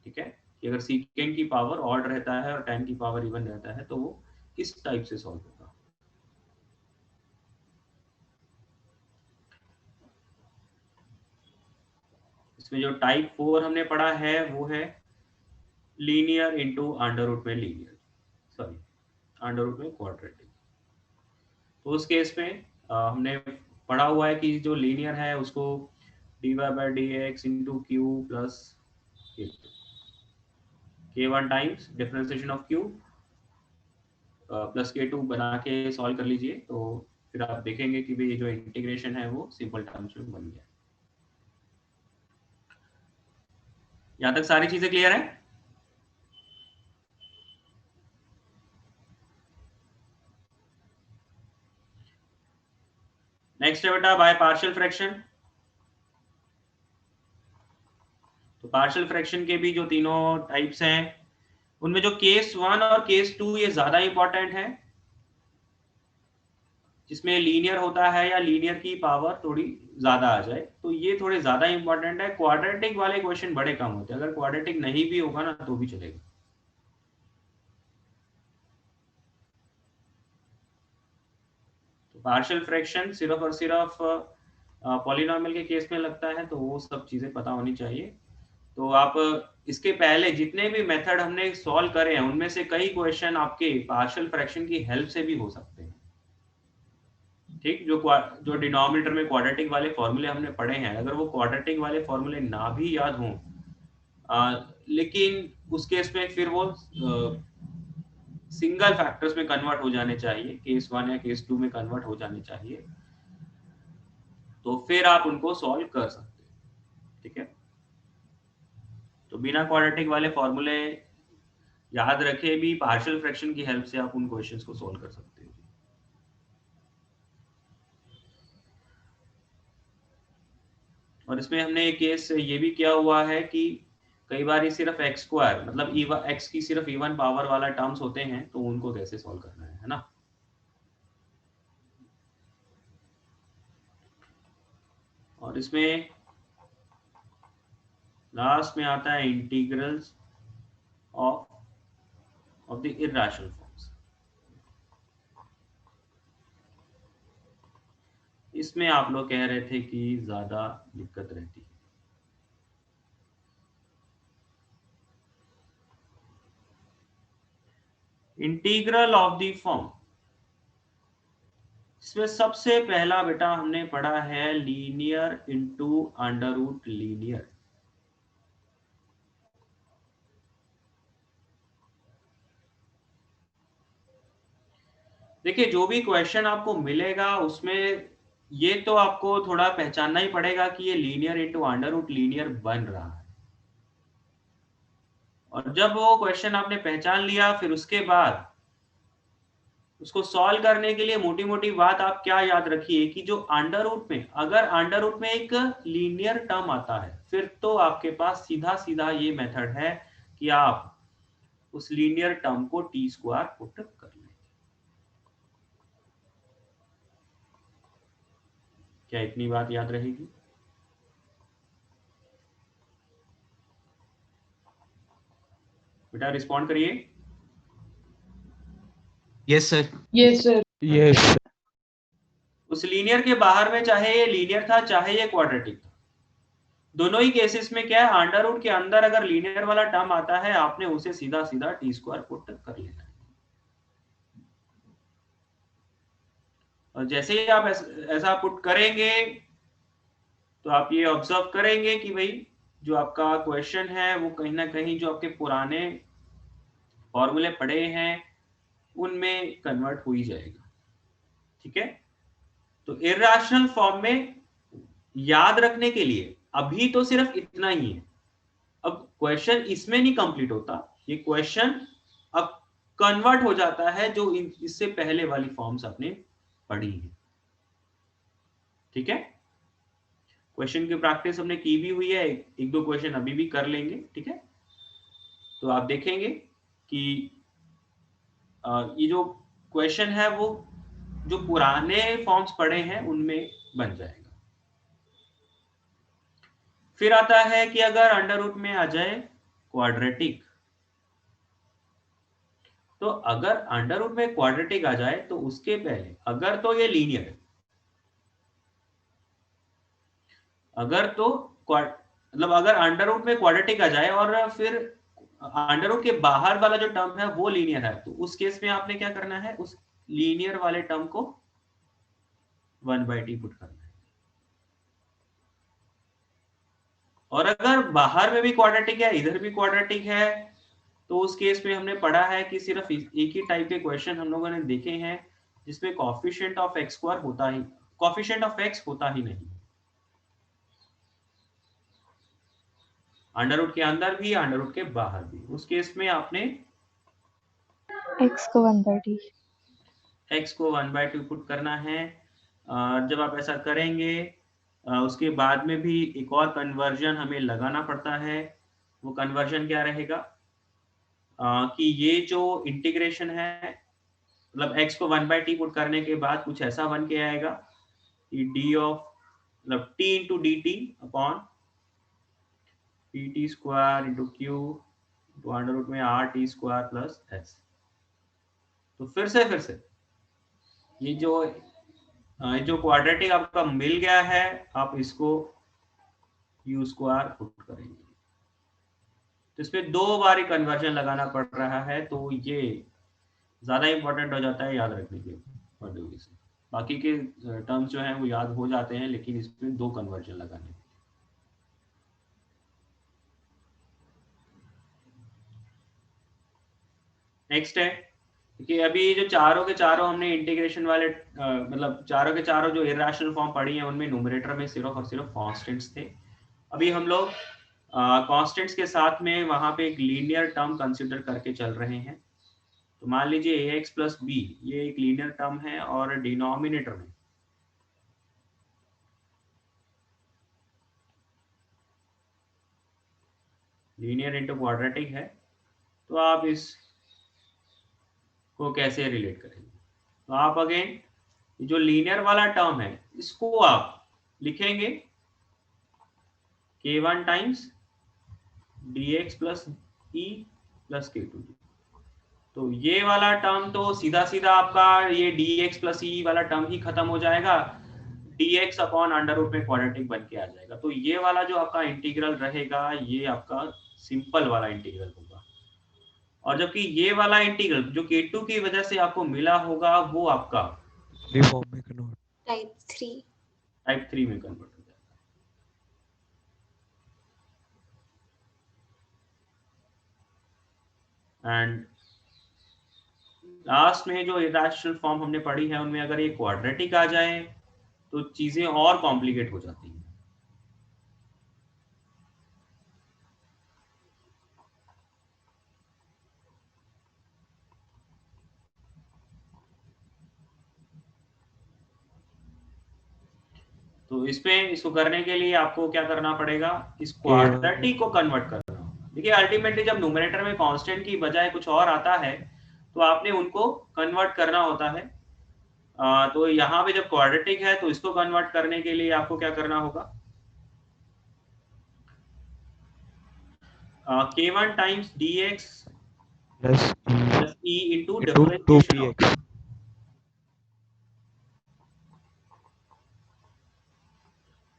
ठीक है, कि अगर सीकेंट की पावर ऑड रहता है और tan की पावर इवन रहता है, तो वो इस टाइप से सॉल्व होगा। इसमें जो टाइप 4 हमने पढ़ा है वो है लीनियर इनटू अंडर रूट में लीनियर, सॉरी अंडर रूट में क्वाड्रेटिक। तो उस केस में हमने पढ़ा हुआ है कि जो लीनियर है उसको dy by D x into Q plus k1 times differentiation of Q plus k2 बना के सॉल्व कर लीजिए, तो फिर आप देखेंगे कि भाई ये जो इंटीग्रेशन है वो सिंपल टर्म्स में बन गया। यहाँ तक सारी चीजें क्लियर है? नेक्स्ट है बेटा बाय पार्शियल फ्रैक्शन। तो पार्शियल फ्रैक्शन के भी जो तीनों टाइप्स हैं, उनमें जो केस 1 और केस 2 ये ज्यादा इंपॉर्टेंट है, जिसमें लीनियर होता है या लीनियर की पावर थोड़ी ज्यादा आ जाए, तो ये थोड़े ज्यादा इंपॉर्टेंट है। क्वाड्रेटिक वाले क्वेश्चन बड़े कम होते हैं, अगर क्वाड्रेटिक नहीं भी होगा ना तो भी चलेगा। तो पार्शियल फ्रैक्शन सिर्फ और सिर्फ पॉलिनॉमियल के केस में लगता है, तो वो सब चीजें पता होनी चाहिए। तो आप इसके पहले जितने भी मेथड हमने सॉल्व करे हैं, उनमें से कई क्वेश्चन आपके पार्शियल फ्रैक्शन की हेल्प से भी हो सकते हैं। ठीक, जो डिनोमिनेटर में क्वाड्रेटिक वाले फॉर्मूले हमने पढ़े हैं, अगर वो क्वाड्रेटिक वाले फॉर्मूले ना भी याद हों, लेकिन उस केस में फिर वो सिंगल फैक्टर्स में कन्वर्ट हो जाने चाहिए, केस 1 या केस 2 में कन्वर्ट हो जाने चाहिए, तो फिर आप उनको सॉल्व कर सकते हैं। ठीक है, तो बिना क्वाड्रेटिक वाले फॉर्मूले याद रखे भी पार्शियल फ्रैक्शन की हेल्प से आप उन क्वेश्चंस को सॉल्व कर सकते हैं। और इसमें हमने एक केस ये भी किया हुआ है कि कई बार सिर्फ एक्स स्क्वायर मतलब एक्स की सिर्फ इवन पावर वाला टर्म्स होते हैं, तो उनको कैसे सॉल्व करना है ना। और इसमें लास्ट में आता है integrals of the irrational forms. इसमें आप लोग कह रहे थे कि ज्यादा दिक्कत रहती है। इंटीग्रल ऑफ द फॉर्म, इसमें सबसे पहला बेटा हमने पढ़ा है linear into under root linear. देखिए जो भी क्वेश्चन आपको मिलेगा उसमें ये तो आपको थोड़ा पहचानना ही पड़ेगा कि ये linear into under root linear बन रहा है। और जब वो क्वेश्चन आपने पहचान लिया, फिर उसके बाद उसको सॉल्व करने के लिए मोटी मोटी बात आप क्या याद रखिए कि जो अंडर रूट में, अगर अंडर रूट में एक लीनियर टर्म आता है, फिर तो आपके पास सीधा सीधा ये मेथड है कि आप उस लीनियर टर्म को टी स्क्वायर पुट कर लें। क्या इतनी बात याद रहेगी? बेटा रिस्पॉन्ड करिए। Yes sir. Yes sir. Yes. उस लीनियर के बाहर में चाहे ये लीनियर था चाहे ये क्वाड्रेटिक था, दोनों ही केसेस में क्या है, अंडर रूट के अंदर अगर लीनियर वाला टर्म आता है, आपने उसे सीधा सीधा टी स्क्वायर पुट कर लेना है। और जैसे ही आप ऐसा पुट करेंगे तो आप ये ऑब्जर्व करेंगे कि भाई जो आपका क्वेश्चन है वो कहीं ना कहीं जो आपके पुराने फॉर्मूले पड़े हैं उनमें कन्वर्ट हो ही जाएगा। ठीक है, तो इर्रेशनल फॉर्म में याद रखने के लिए अभी तो सिर्फ इतना ही है। अब क्वेश्चन इसमें नहीं कंप्लीट होता, ये क्वेश्चन अब कन्वर्ट हो जाता है जो इससे पहले वाली फॉर्म्स आपने पढ़ी है। ठीक है, क्वेश्चन की प्रैक्टिस हमने की भी हुई है, एक दो क्वेश्चन अभी भी कर लेंगे। ठीक है, तो आप देखेंगे कि ये जो क्वेश्चन है वो जो पुराने फॉर्म्स पढ़े हैं उनमें बन जाएगा। फिर आता है कि अगर अंडर रूट में आ जाए क्वाड्रेटिक, तो अगर अंडर रूट में क्वाड्रेटिक आ जाए तो उसके पहले अगर तो ये लीनियर है, अगर तो मतलब अगर अंडर रूट में क्वाड्रेटिक आ जाए और फिर अंडर रूट के बाहर वाला जो टर्म है वो लीनियर है, तो उस केस में आपने क्या करना है, उस लीनियर वाले टर्म को 1/t पुट करना है। और अगर बाहर में भी क्वाड्रेटिक है, इधर भी क्वाड्रेटिक है, तो उस केस में हमने पढ़ा है कि सिर्फ एक ही टाइप के क्वेश्चन हम लोगों ने देखे हैं जिसमें कोएफिशिएंट ऑफ x स्क्वायर होता ही, कोएफिशिएंट ऑफ x होता ही नहीं, अंडर रूट के अंदर भी अंडर रूट के बाहर भी। उस केस में आपने x को 1/t x को 1/2 पुट करना है। जब आप ऐसा करेंगे उसके बाद में भी एक और कन्वर्जन हमें लगाना पड़ता है। वो कन्वर्जन क्या रहेगा कि ये जो इंटीग्रेशन है, मतलब x को 1/t पुट करने के बाद कुछ ऐसा बन के आएगा कि d ऑफ मतलब t into d T upon pt square into Q तो अंडर रूट में rt स्क्वायर प्लस s। तो फिर से ये जो क्वाड्रेटिक आपका मिल गया है, आप इसको u स्क्वायर पुट करेंगे, तो इसमें 2 बार कन्वर्जन लगाना पड़ रहा है, तो ये ज्यादा इंपॉर्टेंट हो जाता है याद रखने के वजह से। बाकी के टर्म्स जो हैं वो याद हो जाते हैं, लेकिन इसमें 2 कन्वर्जन लगाने। नेक्स्ट है कि अभी जो चारों के चारों हमने इंटीग्रेशन वाले मतलब चारों के चारों जो इर्रेशनल फॉर्म पढ़ी है उनमें न्यूमरेटर में सिर्फ और सिर्फ कांस्टेंट्स थे। अभी हम लोग कांस्टेंट्स के साथ में वहां पे एक लीनियर टर्म कंसीडर करके चल रहे हैं। तो मान लीजिए ax प्लस बी ये एक लीनियर टर्म है और डिनोमिनेटर में लीनियर इंटू क्वाड्रेटिक है, तो आप इस को कैसे रिलेट करेंगे? तो आप अगेन जो लीनियर वाला टर्म है इसको आप लिखेंगे k1 times dx plus E plus k2। तो ये वाला टर्म तो सीधा सीधा आपका ये dx प्लस ई वाला टर्म ही खत्म हो जाएगा, dx अपॉन अंडर रूट में क्वाड्रेटिक बन के आ जाएगा। तो ये वाला जो आपका इंटीग्रल रहेगा ये आपका सिंपल वाला इंटीग्रल होगा। और जबकि ये वाला इंटीग्रल जो k2 की वजह से आपको मिला होगा वो आपका फॉर्म में कन्वर्ट टाइप 3 में कन्वर्ट हो जाएगा। एंड लास्ट में जो इर्रेशनल फॉर्म हमने पढ़ी है उनमें अगर ये क्वाड्रेटिक आ जाए तो चीजें और कॉम्प्लिकेट हो जाती हैं। तो इसमें इसको करने के लिए आपको क्या करना पड़ेगा, इस क्वाड्रेटिक को कन्वर्ट करना होगा। देखिए अल्टीमेटली जब न्यूमरेटर में कांस्टेंट की बजाय कुछ और आता है तो आपने उनको कन्वर्ट करना होता है। तो यहाँ पे जब क्वाड्रेटिक है तो इसको कन्वर्ट करने के लिए आपको क्या करना होगा, k1 times dx plus plus e into into differentiation of 2px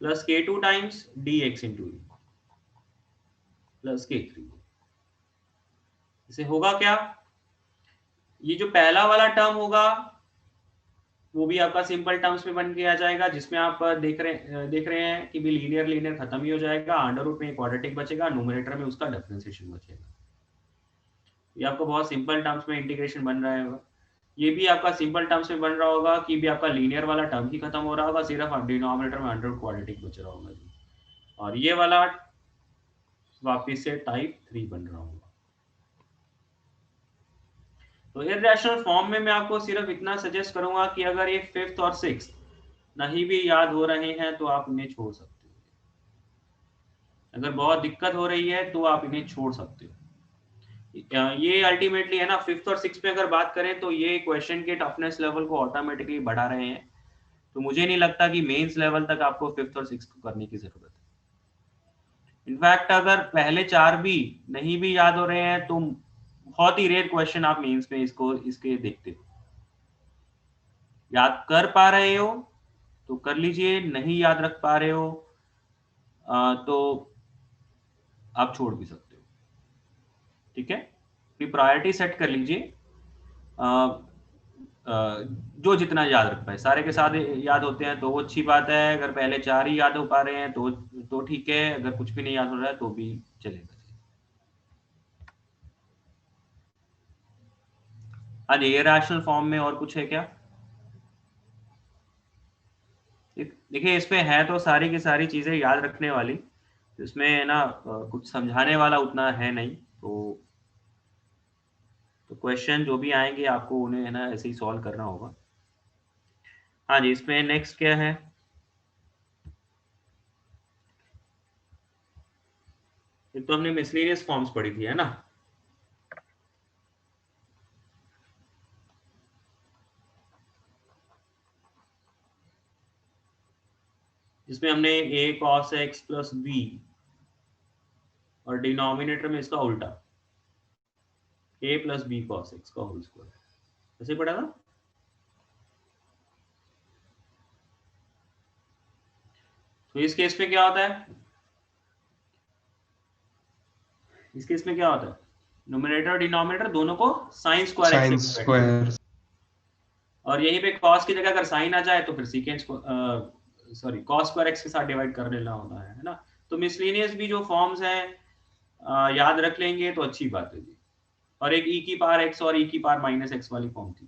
plus k2 times dx into e plus k3। इसे होगा क्या, ये जो पहला वाला टर्म होगा वो भी आपका सिंपल टर्म्स में बन के आ जाएगा, जिसमें आप देख रहे हैं कि भी लीनियर खत्म ही हो जाएगा, अंडर रूट में क्वाड्रेटिक बचेगा, न्यूमरेटर में उसका डिफरेंशिएशन बचेगा। ये आपको बहुत सिंपल टर्म्स में इंटीग्रेशन बन रहा होगा। ये भी आपका सिंपल टर्म्स में बन रहा होगा कि भी आपका लीनियर वाला टर्म ही खत्म हो रहा होगा, सिर्फ डिनोमिनेटर में अंडर रूट क्वाड्रेटिक बच रहा होगा। और ये वाला वापिस से टाइप 3 बन रहा होगा। तो इररेशनल फॉर्म में मैं आपको सिर्फ इतना सजेस्ट करूंगा कि अगर ये 5th और 6th नहीं भी याद हो रहे हैं तो आप इन्हें छोड़ सकते हो। अगर बहुत दिक्कत हो रही है तो आप इन्हें छोड़ सकते हो। ये अल्टीमेटली है ना 5th और 6th में अगर बात करें तो ये क्वेश्चन के टफनेस लेवल को ऑटोमेटिकली बढ़ा रहे हैं। तो मुझे नहीं लगता कि मेंस लेवल तक आपको 5th और 6th को करने की जरूरत है। इनफैक्ट अगर पहले 4 भी नहीं भी याद हो रहे हैं तो बहुत ही रेयर क्वेश्चन आप मेंस में इसके देखते हो। याद कर पा रहे हो तो कर लीजिए, नहीं याद रख पा रहे हो तो आप छोड़ भी सकते हो। ठीक है, फिर प्रायोरिटी सेट कर लीजिए, जो जितना याद रख पाए। सारे के साथ याद होते हैं तो वो अच्छी बात है, अगर पहले 4 ही याद हो पा रहे हैं तो ठीक है, अगर कुछ भी नहीं याद हो रहा है तो भी चलेगा। आज इररेशनल फॉर्म में और कुछ है क्या? देखिए इसमें है तो सारी की सारी चीजें याद रखने वाली, इसमें है ना कुछ समझाने वाला उतना है नहीं। तो क्वेश्चन जो भी आएंगे आपको उन्हें है ना ऐसे ही सॉल्व करना होगा। हाँ जी, इसमें नेक्स्ट क्या है, एक तो हमने मिसलेनियस फॉर्म्स पढ़ी थी है ना। जिसमें हमने a cos x plus b और डिनोमिनेटर में इसका उल्टा a plus b cos x का होल स्क्वायर ऐसे पढ़ा था। तो इस केस में क्या होता है, इस केस में क्या होता है, न्यूमरेटर और डिनोमिनेटर दोनों को साइन स्क्वायर और यहीं पे cos की जगह अगर साइन आ जाए तो फिर सीकेंट cos स्क्वायर x के साथ डिवाइड कर लेना होता है ना। तो मिसलेनियस भी जो फॉर्म्स हैं याद रख लेंगे तो अच्छी बात है जी। और एक e की पावर x और e की पावर माइनस x वाली फॉर्म थी।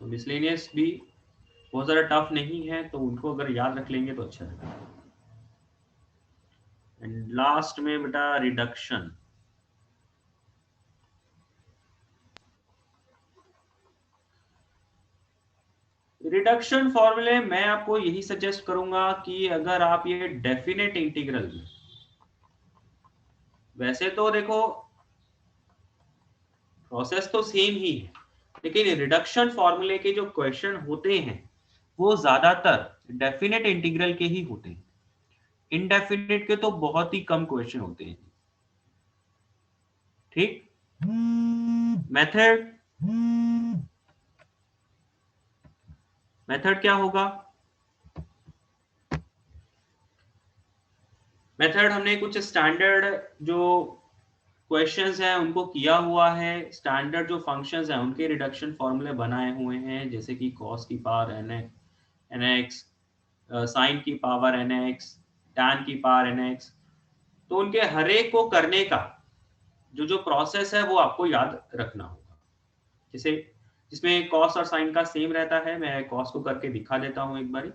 तो मिसलेनियस भी बहुत ज्यादा टफ नहीं है, तो उनको अगर याद रख लेंगे तो अच्छा रहेगा। एंड लास्ट में बेटा रिडक्शन। रिडक्शन फॉर्मूले मैं आपको यही सजेस्ट करूंगा कि अगर आप ये डेफिनेट इंटीग्रल में, वैसे तो देखो प्रोसेस तो सेम ही है, लेकिन रिडक्शन फॉर्मूले के जो क्वेश्चन होते हैं वो ज्यादातर डेफिनेट इंटीग्रल के ही होते हैं। इनडेफिनेट के तो बहुत ही कम क्वेश्चन होते हैं। ठीक, मेथड क्या होगा, मेथड हमने कुछ स्टैंडर्ड जो क्वेश्चंस हैं उनको किया हुआ है, स्टैंडर्ड जो फंक्शंस हैं उनके रिडक्शन फॉर्मूले बनाए हुए हैं, जैसे कि cos की पावर nx, sin की पावर nx, tan की पावर nx। तो उनके हर एक को करने का जो प्रोसेस है वो आपको याद रखना होगा। जैसे जिसमें cos और sin का सेम रहता है, मैं cos को करके दिखा देता हूं एक बारी।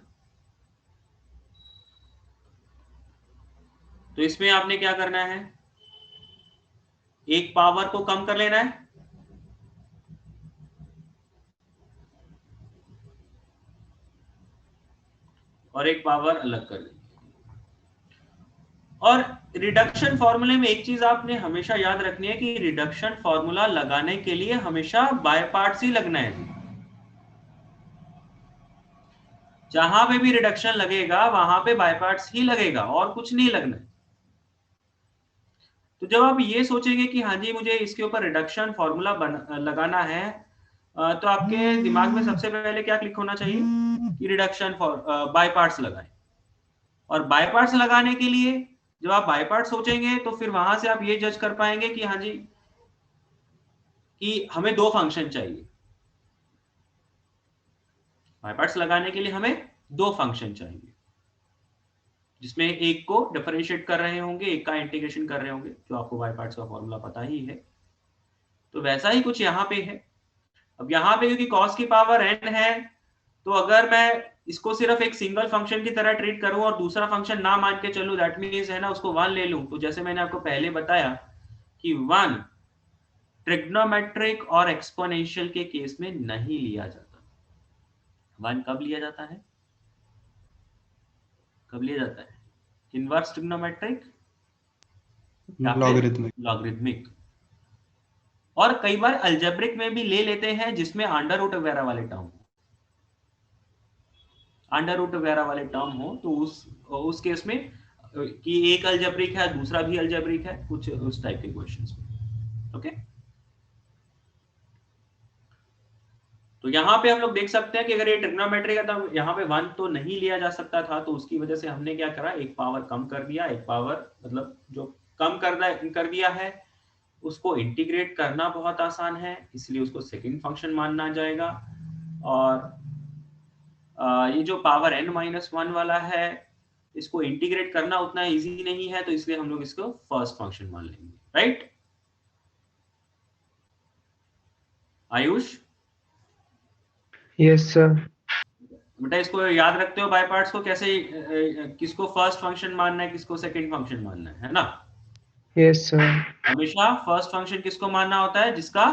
तो इसमें आपने क्या करना है, एक पावर को कम कर लेना है, और एक पावर अलग कर देंगे। और रिडक्शन फॉर्मूले में एक चीज आपने हमेशा याद रखनी है कि रिडक्शन फॉर्मूला लगाने के लिए हमेशा बाय पार्ट्स ही लगना है। जहां पे भी रिडक्शन लगेगा वहां पे बाय पार्ट्स ही लगेगा और कुछ नहीं लगना है। तो जब आप ये सोचेंगे कि हाँ जी मुझे इसके ऊपर रिडक्शन फॉर्मूला लगाना है, तो आपके दिमाग में सबसे पहले क्या क्लिक होना चाहिए कि रिडक्शन बाय पार्ट्स लगाएं। और बाय पार्ट्स लगाने के लिए जब आप बाय पार्ट्स सोचेंगे तो फिर वहां से आप ये जज कर पाएंगे कि हाँ जी कि हमें दो फंक्शन चाहिए। बाय पार्ट्स लगाने के लिए हमें दो फंक्शन चाहिए, जिसमें एक को डिफरेंशिएट कर रहे होंगे, एक का इंटीग्रेशन कर रहे होंगे, जो आपको बाय पार्ट्स का फॉर्मूला पता ही है। तो वैसा ही कुछ यहाँ पे है। अब यहाँ पे क्योंकि cos की पावर n है, तो अगर मैं इसको सिर्फ एक सिंगल फंक्शन की तरह ट्रीट करूं और दूसरा फंक्शन ना मान के चलूं, दैट मींस है ना उसको 1 ले लूं, तो जैसे मैंने आपको पहले बताया कि 1 ट्रिग्नोमेट्रिक और एक्सपोनेंशियल के केस में नहीं लिया जाता। 1 कब लिया जाता है? कब लिया जाता है? इनवर्स ट्रिग्नोमेट्रिक या लॉगरिथमिक। लॉगरिथमिक। और कई बार अलजेब्रिक में भी ले लेते हैं, जिसमें अंडर रूट वगैरह वाले टर्म हो, अंडर रूट वगैरह वाले टर्म हो, तो उस केस में कि एक अलजेब्रिक है दूसरा भी अलजेब्रिक है, कुछ उस टाइप के क्वेश्चंस में। ओके, तो यहाँ पे हम लोग देख सकते हैं कि अगर ये ट्रिग्नोमेट्री का तो यहाँ पे 1 तो नहीं लिया जा सकता था, तो उसकी वजह से हमने क्या करा, एक पावर कम कर दिया। एक पावर मतलब जो कम कर दिया है उसको इंटीग्रेट करना बहुत आसान है, इसलिए उसको सेकंड फंक्शन मानना जाएगा। और ये जो पावर n-1 वाला है इसको इंटीग्रेट करना उतना इजी नहीं है, तो इसलिए हम लोग इसको फर्स्ट फंक्शन मान लेंगे। राइट आयुष? Yes sir. बेटा इसको याद रखते हो बाय पार्ट्स को कैसे, किसको फर्स्ट फंक्शन मानना है किसको सेकंड फंक्शन मानना है ना? Yes sir. हमेशा फर्स्ट फंक्शन किसको मानना होता है? जिसका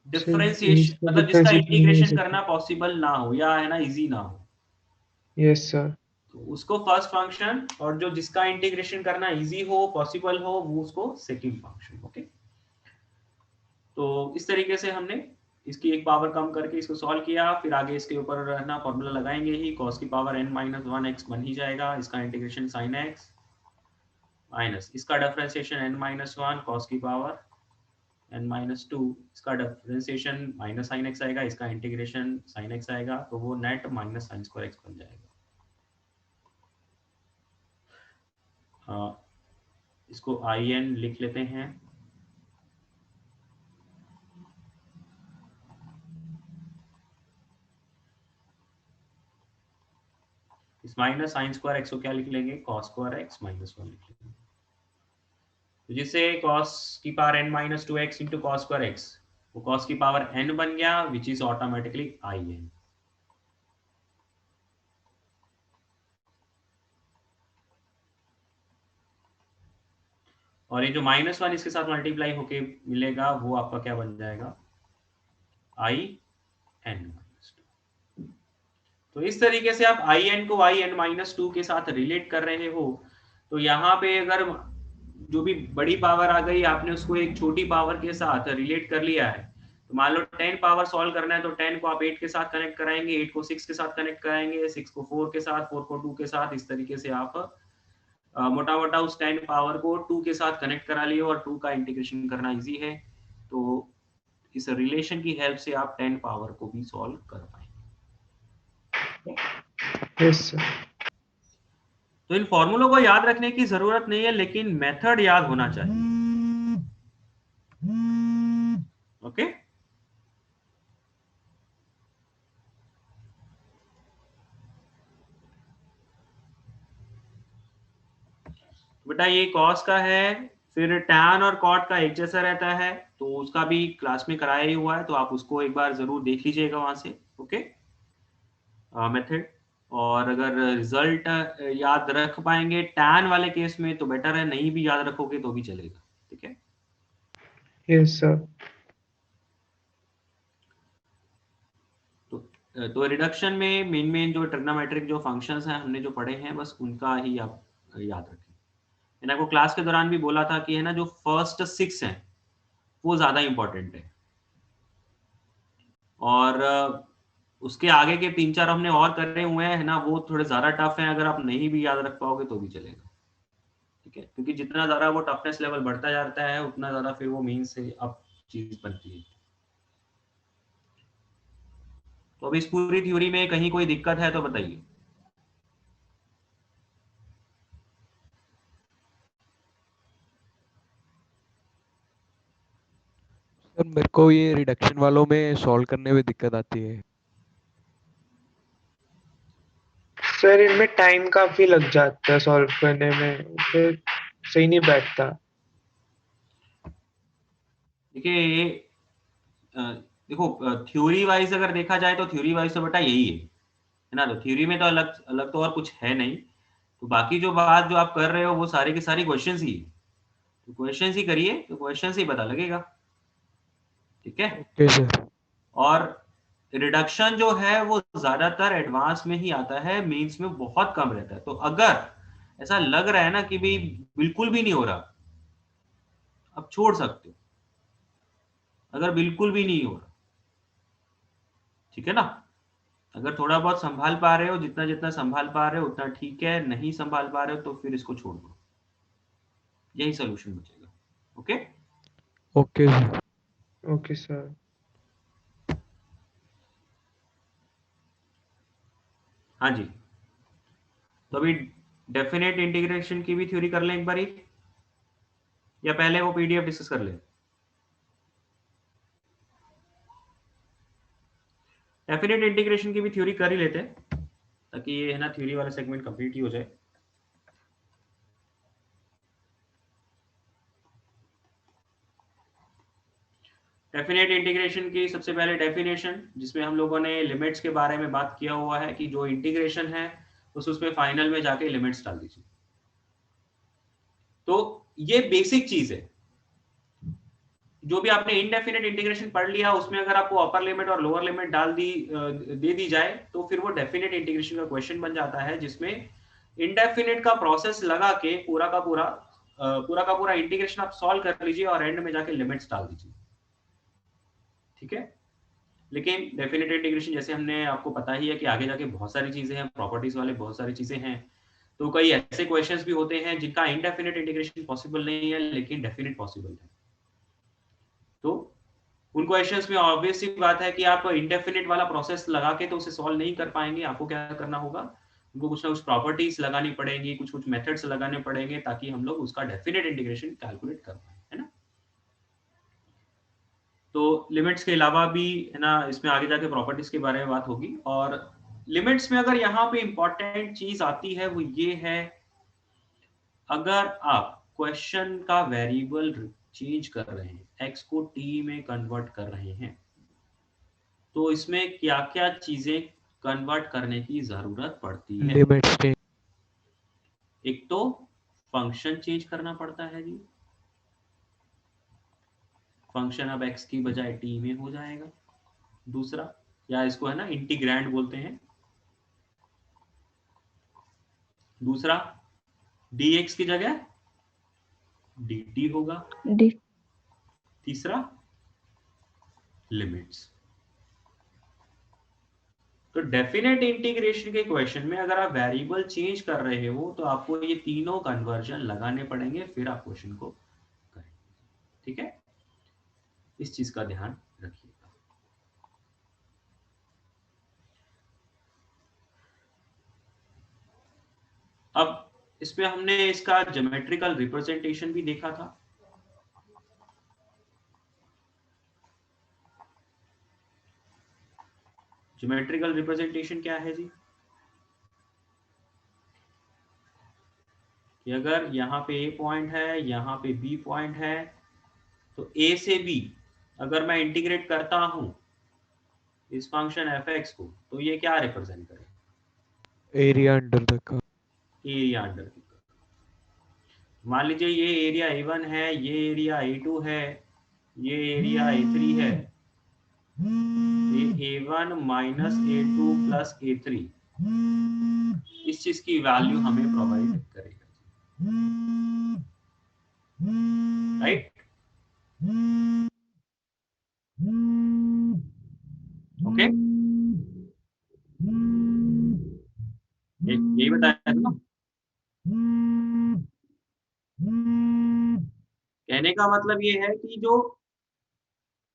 डिफरेंशिएशन मतलब जिसका इंटीग्रेशन करना पॉसिबल ना हो या है ना इजी ना हो। Yes sir. तो उसको फर्स्ट फंक्शन, और जो जिसका इंटीग्रेशन करना इजी हो पॉसिबल हो वो उसको सेकंड फंक्शन। ओके, तो इस तरीके से हमने इसकी एक पावर कम करके इसको सॉल्व किया। फिर आगे इसके ऊपर ना फॉर्मूला लगाएंगे ही, cos की पावर n-1 बन ही जाएगा, इसका इंटीग्रेशन sin x माइनस इसका डिफरेंशिएशन n-1 cos की पावर n-2, इसका डिफरेंशिएशन माइनस sin x आएगा, इसका इंटीग्रेशन sin x आएगा, तो वो net minus sin square x बन जाएगा। इसको in लिख लेते हैं। इस माइनस साइन स्क्वायर एक्स को क्या लिख लेंगे, cos स्क्वायर एक्स माइनस 1 लिख लेंगे, तो जिससे cos की power n-2x into cos square x, वो cos की पावर n बन गया, विच इज ऑटोमेटिकली in। और ये जो -1 इसके साथ मल्टीप्लाई होके मिलेगा वो आपका क्या बन जाएगा, in-2। तो इस तरीके से आप in को in-2 के साथ रिलेट कर रहे हो। तो यहाँ पे अगर जो भी बड़ी पावर आ गई आपने उसको एक छोटी पावर के साथ रिलेट कर लिया है, तो मान लो 10 पावर सॉल्व करना है तो 10 को आप 8 के साथ कनेक्ट कराएंगे, 8 को 6 के साथ कनेक्ट कराएंगे, 6 को 4 के साथ, 4 को 2 के साथ। इस तरीके से आप मोटा मोटा उस 10 पावर को 2 के साथ कनेक्ट करा लिए, और 2 का इंटीग्रेशन करना इजी है, तो इस रिलेशन की हेल्प से आप 10 पावर को भी सॉल्व कर पाएंगे। Yes sir. तो इन फॉर्मूलों को याद रखने की जरूरत नहीं है, लेकिन मेथड याद होना चाहिए। ओके, बेटा ये कॉस का है, फिर टैन और कॉट का एक जैसा रहता है, तो उसका भी क्लास में कराया ही हुआ है, तो आप उसको एक बार जरूर देख लीजिएगा वहां से। Okay, method. और अगर रिजल्ट याद रख पाएंगे टैन वाले केस में तो बेटर है, नहीं भी याद रखोगे तो भी चलेगा। ठीक है, यस सर। तो तो रिडक्शन में मेन जो ट्रिग्नोमेट्रिक जो फंक्शंस हैं हमने जो पढ़े हैं बस उनका ही आप याद रखें। मैंने आपको क्लास के दौरान भी बोला था कि है ना जो फर्स्ट 6 हैं वो ज्यादा इंपॉर्टेंट है, और उसके आगे के 3-4 हमने और करे हुए हैं ना, वो थोड़े ज्यादा टफ हैं। अगर आप नहीं भी याद रख पाओगे तो भी चलेगा, ठीक है, क्योंकि जितना ज्यादा वो टफनेस लेवल बढ़ता जाता है उतना ज्यादा फिर वो मीन से अब चीज बनती है। तो अब इस पूरी थ्योरी में कहीं कोई दिक्कत है तो बताइए। सर मेरे को ये रिडक्शन वालों में सॉल्व करने में दिक्कत आती है। सर इनमें टाइम काफी लग जाता है सॉल्व करने में, फिर सही नहीं बैठता। देखिए ये देखो थ्योरी वाइज अगर देखा जाए तो थ्योरी वाइज तो बेटा यही है ना। तो थ्योरी में तो अलग अलग तो और कुछ है नहीं। तो बाकी जो बात जो आप कर रहे हो वो सारी की सारी क्वेश्चंस ही है। तो क्वेश्चंस ही करिए तो क्वेश्चंस ही पता लगेगा, ठीक है। Okay sir. और रिडक्शन जो है वो ज्यादातर एडवांस में ही आता है, मेंस में बहुत कम रहता है। तो अगर ऐसा लग रहा है ना कि भाई बिल्कुल भी नहीं हो रहा, आप छोड़ सकते हो, अगर बिल्कुल भी नहीं हो रहा, ठीक है ना। अगर थोड़ा बहुत संभाल पा रहे हो, जितना जितना संभाल पा रहे हो उतना ठीक है, नहीं संभाल पा रहे हो तो फिर इसको छोड़ दो, यही सोल्यूशन बचेगा। Okay okay sir. Okay sir. हाँ जी। तो अभी डेफिनेट इंटीग्रेशन की भी थ्योरी कर लें एक बार, या पहले वो पीडीएफ डिस्कस कर लें। डेफिनेट इंटीग्रेशन की भी थ्योरी कर ही लेते हैं ताकि ये है ना थ्योरी वाला सेगमेंट कंप्लीट ही हो जाए। डेफिनेट इंटीग्रेशन की सबसे पहले डेफिनेशन, जिसमें हम लोगों ने लिमिट्स के बारे में बात किया हुआ है कि जो इंटीग्रेशन है उसमें फाइनल में जाके लिमिट्स डाल दीजिए। तो ये बेसिक चीज है। जो भी आपने इनडेफिनेट इंटीग्रेशन पढ़ लिया उसमें अगर आपको अपर लिमिट और लोअर लिमिट दे दी जाए तो फिर वो डेफिनेट इंटीग्रेशन का क्वेश्चन बन जाता है, जिसमें इनडेफिनेट का प्रोसेस लगा के पूरा का पूरा इंटीग्रेशन आप सॉल्व कर लीजिए और एंड में जाके लिमिट्स डाल दीजिए, ठीक है। लेकिन डेफिनेट इंटीग्रेशन जैसे हमने आपको पता ही है कि आगे जाके बहुत सारी चीजें हैं, प्रॉपर्टीज वाले बहुत सारी चीजें हैं। तो कई ऐसे क्वेश्चंस भी होते हैं जिनका इनडेफिनेट इंटीग्रेशन पॉसिबल नहीं है लेकिन डेफिनेट पॉसिबल है। तो उन क्वेश्चंस में ऑब्वियस सी बात है कि आप इंडेफिनेट वाला प्रोसेस लगा के तो उसे सॉल्व नहीं कर पाएंगे। आपको क्या करना होगा, उनको कुछ ना कुछ प्रॉपर्टीज लगानी पड़ेंगी, कुछ कुछ मेथड्स लगाने पड़ेंगे ताकि हम लोग उसका डेफिनेट इंटीग्रेशन कैलकुलेट कर पाए, है ना। तो लिमिट्स के अलावा भी है ना इसमें आगे जाके प्रॉपर्टीज के बारे में बात होगी। और लिमिट्स में अगर यहाँ पे इंपॉर्टेंट चीज आती है वो ये है, अगर आप क्वेश्चन का वेरिएबल चेंज कर रहे हैं, एक्स को टी में कन्वर्ट कर रहे हैं, तो इसमें क्या क्या चीजें कन्वर्ट करने की जरूरत पड़ती है। Limits change. एक तो फंक्शन चेंज करना पड़ता है जी, फंक्शन अब एक्स की बजाय टी में हो जाएगा। दूसरा, या इसको है ना इंटीग्रैंड बोलते हैं। दूसरा, dx की जगह dt होगा। D तीसरा, लिमिट्स। तो डेफिनेट इंटीग्रेशन के क्वेश्चन में अगर आप वेरिएबल चेंज कर रहे हो तो आपको ये तीनों कन्वर्जन लगाने पड़ेंगे, फिर आप क्वेश्चन को करेंगे, ठीक है। इस चीज का ध्यान रखिएगा। अब इसमें हमने इसका ज्योमेट्रिकल रिप्रेजेंटेशन भी देखा था। ज्योमेट्रिकल रिप्रेजेंटेशन क्या है जी, कि अगर यहाँ पे ए पॉइंट है, यहाँ पे बी पॉइंट है, तो ए से बी अगर मैं इंटीग्रेट करता हूं इस फंक्शन एफ एक्स को, तो ये क्या रिप्रेजेंट करे, area under the curve. Area under the curve. मान लीजिए ये एरिया A1 है, ये एरिया A2 है, ये एरिया A3 है, ये a1 minus a2 plus a3 इस चीज की वैल्यू हमें प्रोवाइड करेगा, राइट? ओके, यही बताया था ना। कहने का मतलब ये है कि जो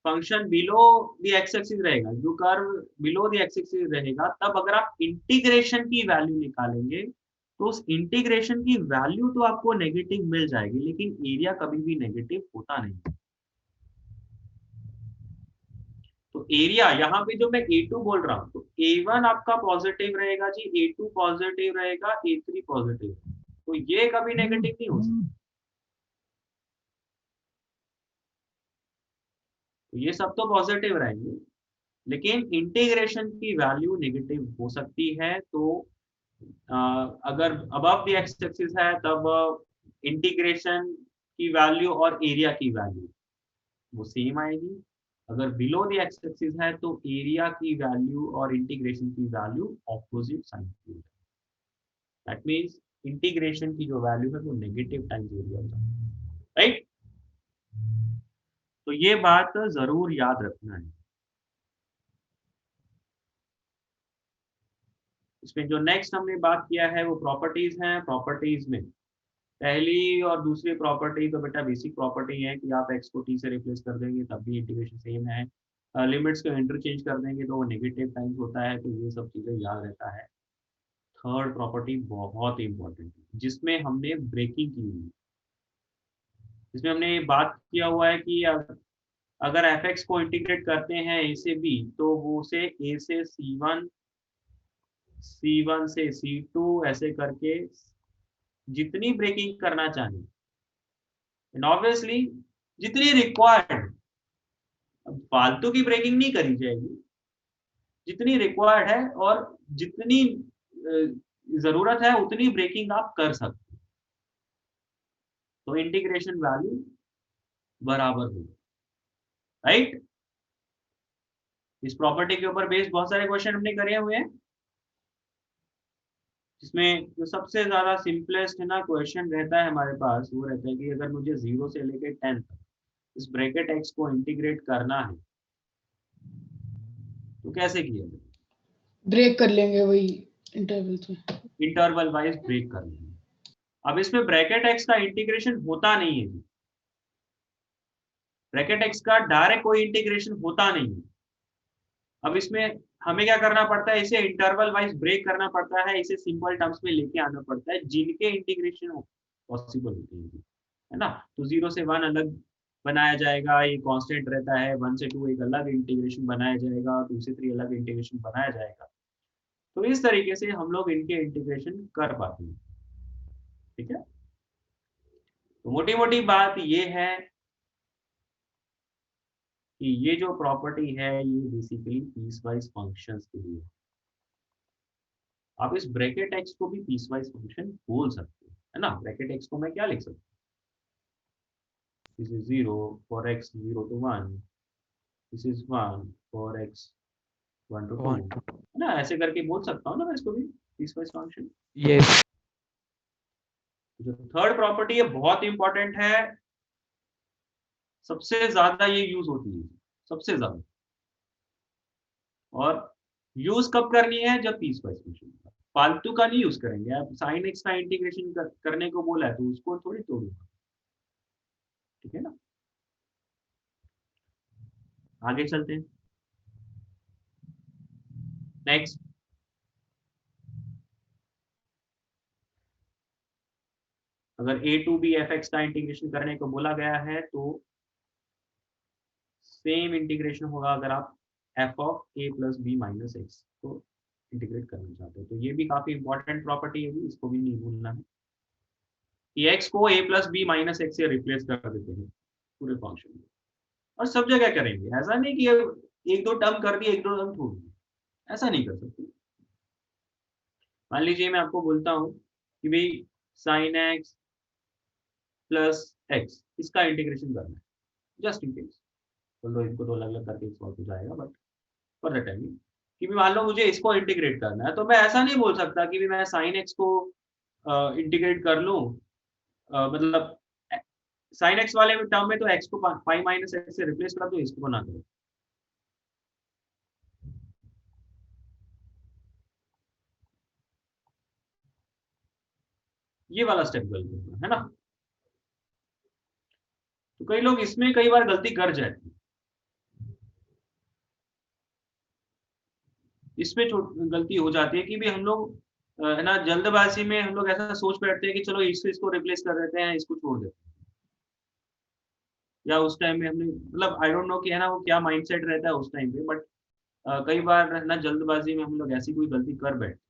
function below the x axis रहेगा, जो curve below the x axis रहेगा, तब अगर आप इंटीग्रेशन की वैल्यू निकालेंगे तो उस इंटीग्रेशन की वैल्यू तो आपको नेगेटिव मिल जाएगी, लेकिन एरिया कभी भी नेगेटिव होता नहीं। तो एरिया यहाँ पे जो मैं A2 बोल रहा हूँ, तो A1 आपका पॉजिटिव रहेगा जी, A2 पॉजिटिव रहेगा, A3 पॉजिटिव, तो ये कभी नेगेटिव नहीं हो सकता। तो ये सब तो पॉजिटिव रहेंगे, लेकिन इंटीग्रेशन की वैल्यू नेगेटिव हो सकती है। तो अगर अबव द एक्स एक्सिस है तब इंटीग्रेशन की वैल्यू और एरिया की वैल्यू वो सेम आएगी। अगर बिलो द एक्स एक्सिस है तो एरिया की वैल्यू और इंटीग्रेशन की वैल्यू ऑपोजिट साइन की। दैट मींस इंटीग्रेशन की जो वैल्यू है वो नेगेटिव टाइम्स एरिया होता है, राइट? तो ये बात जरूर याद रखना है। इसमें जो नेक्स्ट हमने बात किया है वो प्रॉपर्टीज हैं। प्रॉपर्टीज में पहली और दूसरी प्रॉपर्टी तो बेटा बेसिक प्रॉपर्टी है कि आप x को t से रिप्लेस कर देंगे तब भी इंटीग्रेशन सेम है। लिमिट्स को इंटरचेंज कर देंगे तो वो नेगेटिव टाइम्स होता है, तो ये सब चीजें याद रहता है। थर्ड प्रॉपर्टी बहुत इंपॉर्टेंट है जिसमें हमने ब्रेकिंग की हुई है। इसमें हमने बात किया हुआ है कि अगर fx को इंटीग्रेट करते हैं a से b तो वो उसे a से c1 से c2 ऐसे करके जितनी ब्रेकिंग करना चाहें, एंड ऑब्वियसली जितनी रिक्वायर्ड, अब फालतू की ब्रेकिंग नहीं करी जाएगी, जितनी रिक्वायर्ड है और जितनी जरूरत है उतनी ब्रेकिंग आप कर सकते हो, तो इंटीग्रेशन वैल्यू बराबर होगी, राइट? इस प्रॉपर्टी के ऊपर बेस्ड बहुत सारे क्वेश्चन हमने करे हुए हैं, जिसमें जो सबसे ज्यादा सिंपलेस्ट है ना क्वेश्चन रहता है हमारे पास, वो रहता है कि अगर मुझे 0 से लेकर 10 तक इस ब्रैकेट x को इंटीग्रेट करना है तो कैसे किया जाए? ब्रेक कर लेंगे वही इंटरवल से, इंटरवल वाइज ब्रेक कर लेंगे। अब इसमें ब्रैकेट x का इंटीग्रेशन होता नहीं है, ब्रैकेट x का डायरेक्ट कोई इंटीग्रेशन होता नहीं है। अब इसमें हमें क्या करना पड़ता है, इसे इंटरवल वाइज ब्रेक करना पड़ता है, इसे सिंपल टर्म्स में लेके आना पड़ता है जिनके इंटीग्रेशन पॉसिबल होते हैं, है ना? तो 0 से 1 अलग बनाया जाएगा, ये कांस्टेंट रहता है, 1 से 2 एक अलग इंटीग्रेशन बनाया जाएगा, 2 से 3 अलग इंटीग्रेशन बनाया जाएगा। तो इस तरीके से हम लोग इनके इंटीग्रेशन कर पाते हैं, ठीक है? तो मोटी मोटी बात ये है कि ये जो प्रॉपर्टी है ये बेसिकली पीसवाइज फंक्शंस के लिए। आप इस ब्रैकेट x को भी पीसवाइज फंक्शन बोल सकते हैं, है ना? ब्रैकेट x को मैं क्या लिख सकता हूँ, this is 0 for x 0 to 1, this is 1 for x 1 to 2, 1 to 2. है ना? ऐसे करके बोल सकता हूँ ना मैं इसको भी पीसवाइज फंक्शन। Yes. जो थर्ड प्रॉपर्टी है बहुत इंपॉर्टेंट है, सबसे ज्यादा ये यूज होती है, सबसे ज्यादा, और यूज कब करनी है, जब पीसवाइज फंक्शन, फालतू का नहीं यूज करेंगे। आप साइन एक्स का इंटीग्रेशन करने को बोला है तो उसको थोड़ी तोड़ूंगा, ठीक है ना? आगे चलते हैं नेक्स्ट। अगर a to b f x का इंटीग्रेशन करने को बोला गया है तो सेम इंटीग्रेशन होगा अगर आप f of a plus b minus x को इंटीग्रेट करना चाहते हो। तो ये भी काफी इंपॉर्टेंट प्रॉपर्टी है, इसको भी नहीं भूलना है कि x को a plus b minus x से रिप्लेस कर देते हैं पूरे फंक्शन में, और सब जगह करेंगे। ऐसा नहीं कि एक दो टर्म कर दिए एक दो टर्म छोड़ दिए, ऐसा नहीं कर सकते। मान लीजिए मैं आपको बोलता हूँ कि भाई साइन एक्स प्लस एक्स इसका इंटीग्रेशन करना है, जस्ट इन केस, तो इनको तो अलग अलग करके सॉल्व हो जाएगा, बट फॉर द टाइम कि भी मान लो मुझे इसको इंटीग्रेट करना है, तो मैं ऐसा नहीं बोल सकता कि भी मैं साइन एक्स को इंटीग्रेट कर लूँ, मतलब साइन एक्स वाले टर्म में तो एक्स को पाई माइनस एक्स से रिप्लेस कर दो, इसको ना करो। ये वाला स्टेप गलत होगा, है ना। तो कई लोग इसमें कई बार गलती कर जाते हैं, इसमें गलती हो जाती है कि भी हम लोग है ना जल्दबाजी में हम लोग ऐसा सोच बैठते हैं कि चलो इसको रिप्लेस कर देते हैं, इसको छोड़ देते हैं, या उस टाइम में हमने मतलब आई डोंट नो कि है ना वो क्या माइंडसेट रहता है उस टाइम पे, बट कई बार है ना जल्दबाजी में हम लोग ऐसी कोई गलती कर बैठते।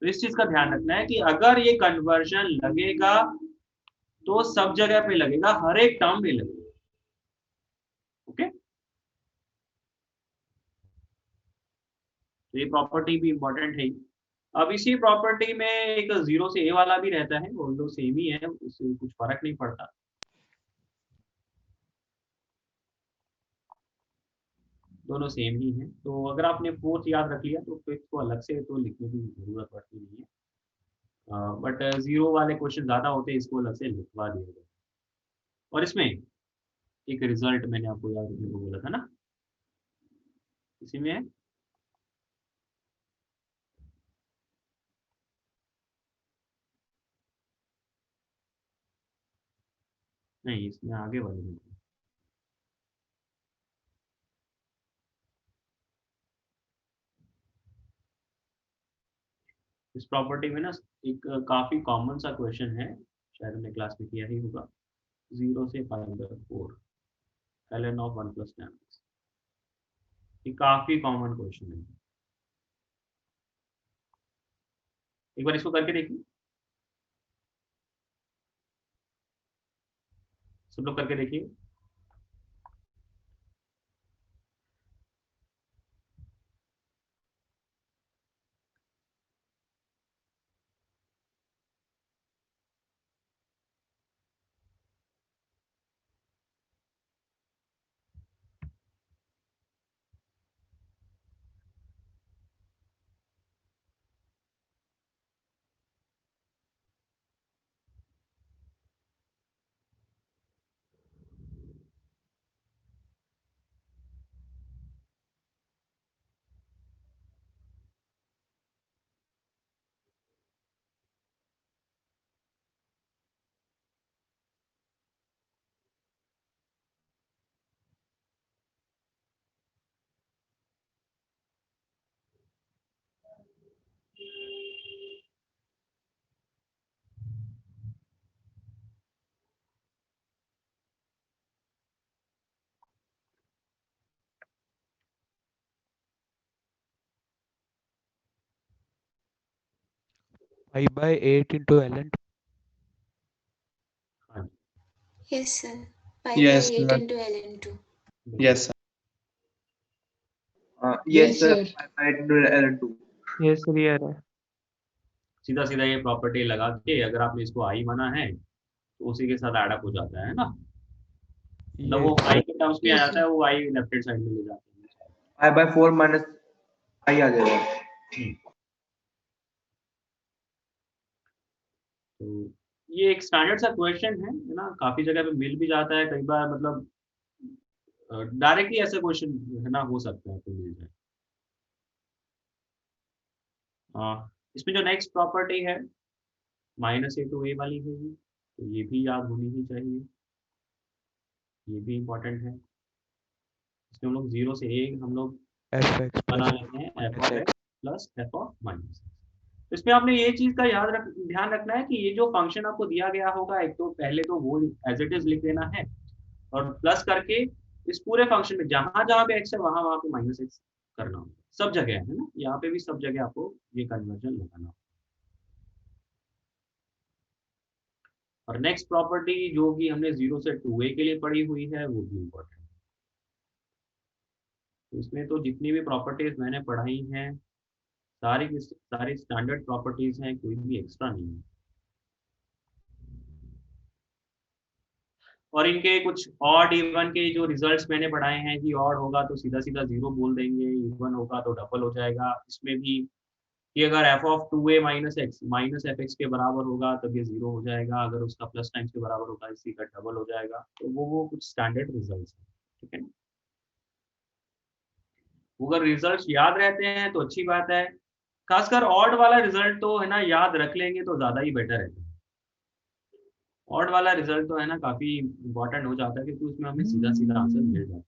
तो इस चीज का ध्यान रखना है कि अगर ये कन्वर्जन लगेगा तो सब जगह पे लगेगा, हर एक टर्म में लगेगा। ओके, तो ये प्रॉपर्टी भी इंपॉर्टेंट है। अब इसी प्रॉपर्टी में एक 0 से a वाला भी रहता है, वो दो सेम ही है, उससे कुछ फर्क नहीं पड़ता, दोनों सेम ही है। तो अगर आपने फोर्थ याद रख लिया तो फिर इसको अलग से तो लिखने की जरूरत पड़ती नहीं है, बट 0 वाले क्वेश्चन ज्यादा होते हैं, इसको अलग से लिखवा दिया गया। और इसमें एक रिजल्ट मैंने आपको याद रखने को बोला था ना, इसी में है। नहीं, इसमें आगे वाले में इस प्रॉपर्टी में ना एक काफी कॉमन सा क्वेश्चन है, शायद हमने क्लास में किया ही होगा, 0 से π/4 ln of 1 + tan x। ये काफी कॉमन क्वेश्चन है, एक बार इसको करके देखिए, सब लोग करके देखिए। π/8 into ln हाँ Yes, sir. Pi by Yes, 8 sir. into ln 2. Yes, sir. Yes, sir. I do L2. Yes, clear है। सीधा सीधा ये प्रॉपर्टी लगा के अगर आपने इसको आई माना है तो उसी के साथ एडअप हो जाता है ना, मतलब वो ये आई के टर्म्स में आ Yes, जाता है, sir. वो आई लेफ्ट हैंड साइड में ले जाते हैं। I/4 minus I आ जाएगा। तो ये एक स्टैंडर्ड सा क्वेश्चन है ना, काफी जगह पे मिल भी जाता है, कई बार मतलब डायरेक्टली ऐसा क्वेश्चन है ना हो सकता है तो मिल जाए। इसमें जो नेक्स्ट प्रॉपर्टी है -a to a वाली है, ये तो ये भी याद होनी ही चाहिए, ये भी इम्पोर्टेंट है। इसमें हम लोग 0 से a हम लोग fx बना plus लेते हैं f minus of x x plus f of minus x। तो इसमें आपने ये चीज का ध्यान रखना है कि ये जो फंक्शन आपको दिया गया होगा, एक तो पहले तो वो एज इट इज लिख देना है, और प्लस करके इस पूरे फंक्शन में जहां जहां पे x है वहां वहां पे -x करना होगा, सब जगह है ना, यहाँ पे भी सब जगह आपको ये कन्वर्जन लगाना होगा। और नेक्स्ट प्रॉपर्टी जो कि हमने 0 से 2a के लिए पढ़ी हुई है वो भी इम्पोर्टेंट है। तो इसमें तो जितनी भी प्रॉपर्टीज मैंने पढ़ाई हैं सारी की सारी स्टैंडर्ड प्रॉपर्टीज हैं, कोई भी एक्स्ट्रा नहीं है। और इनके कुछ ऑड इवन के जो रिजल्ट्स मैंने पढ़ाए हैं कि ऑड होगा तो सीधा सीधा 0 बोल देंगे, इवन होगा तो डबल हो जाएगा। इसमें भी कि अगर f of 2a minus x minus F x के बराबर होगा तब ये 0 हो जाएगा, अगर उसका प्लस टाइम्स के बराबर होगा इसी का डबल हो जाएगा। तो वो कुछ स्टैंडर्ड रिजल्ट्स हैं, ठीक है। अगर रिजल्ट्स याद रहते हैं तो अच्छी बात है, खासकर ऑड वाला रिजल्ट तो है ना याद रख लेंगे तो ज़्यादा ही बेटर है। ऑड वाला रिजल्ट तो है ना काफ़ी इंपॉर्टेंट हो जाता है क्योंकि उसमें हमें सीधा सीधा आंसर मिल जाता है।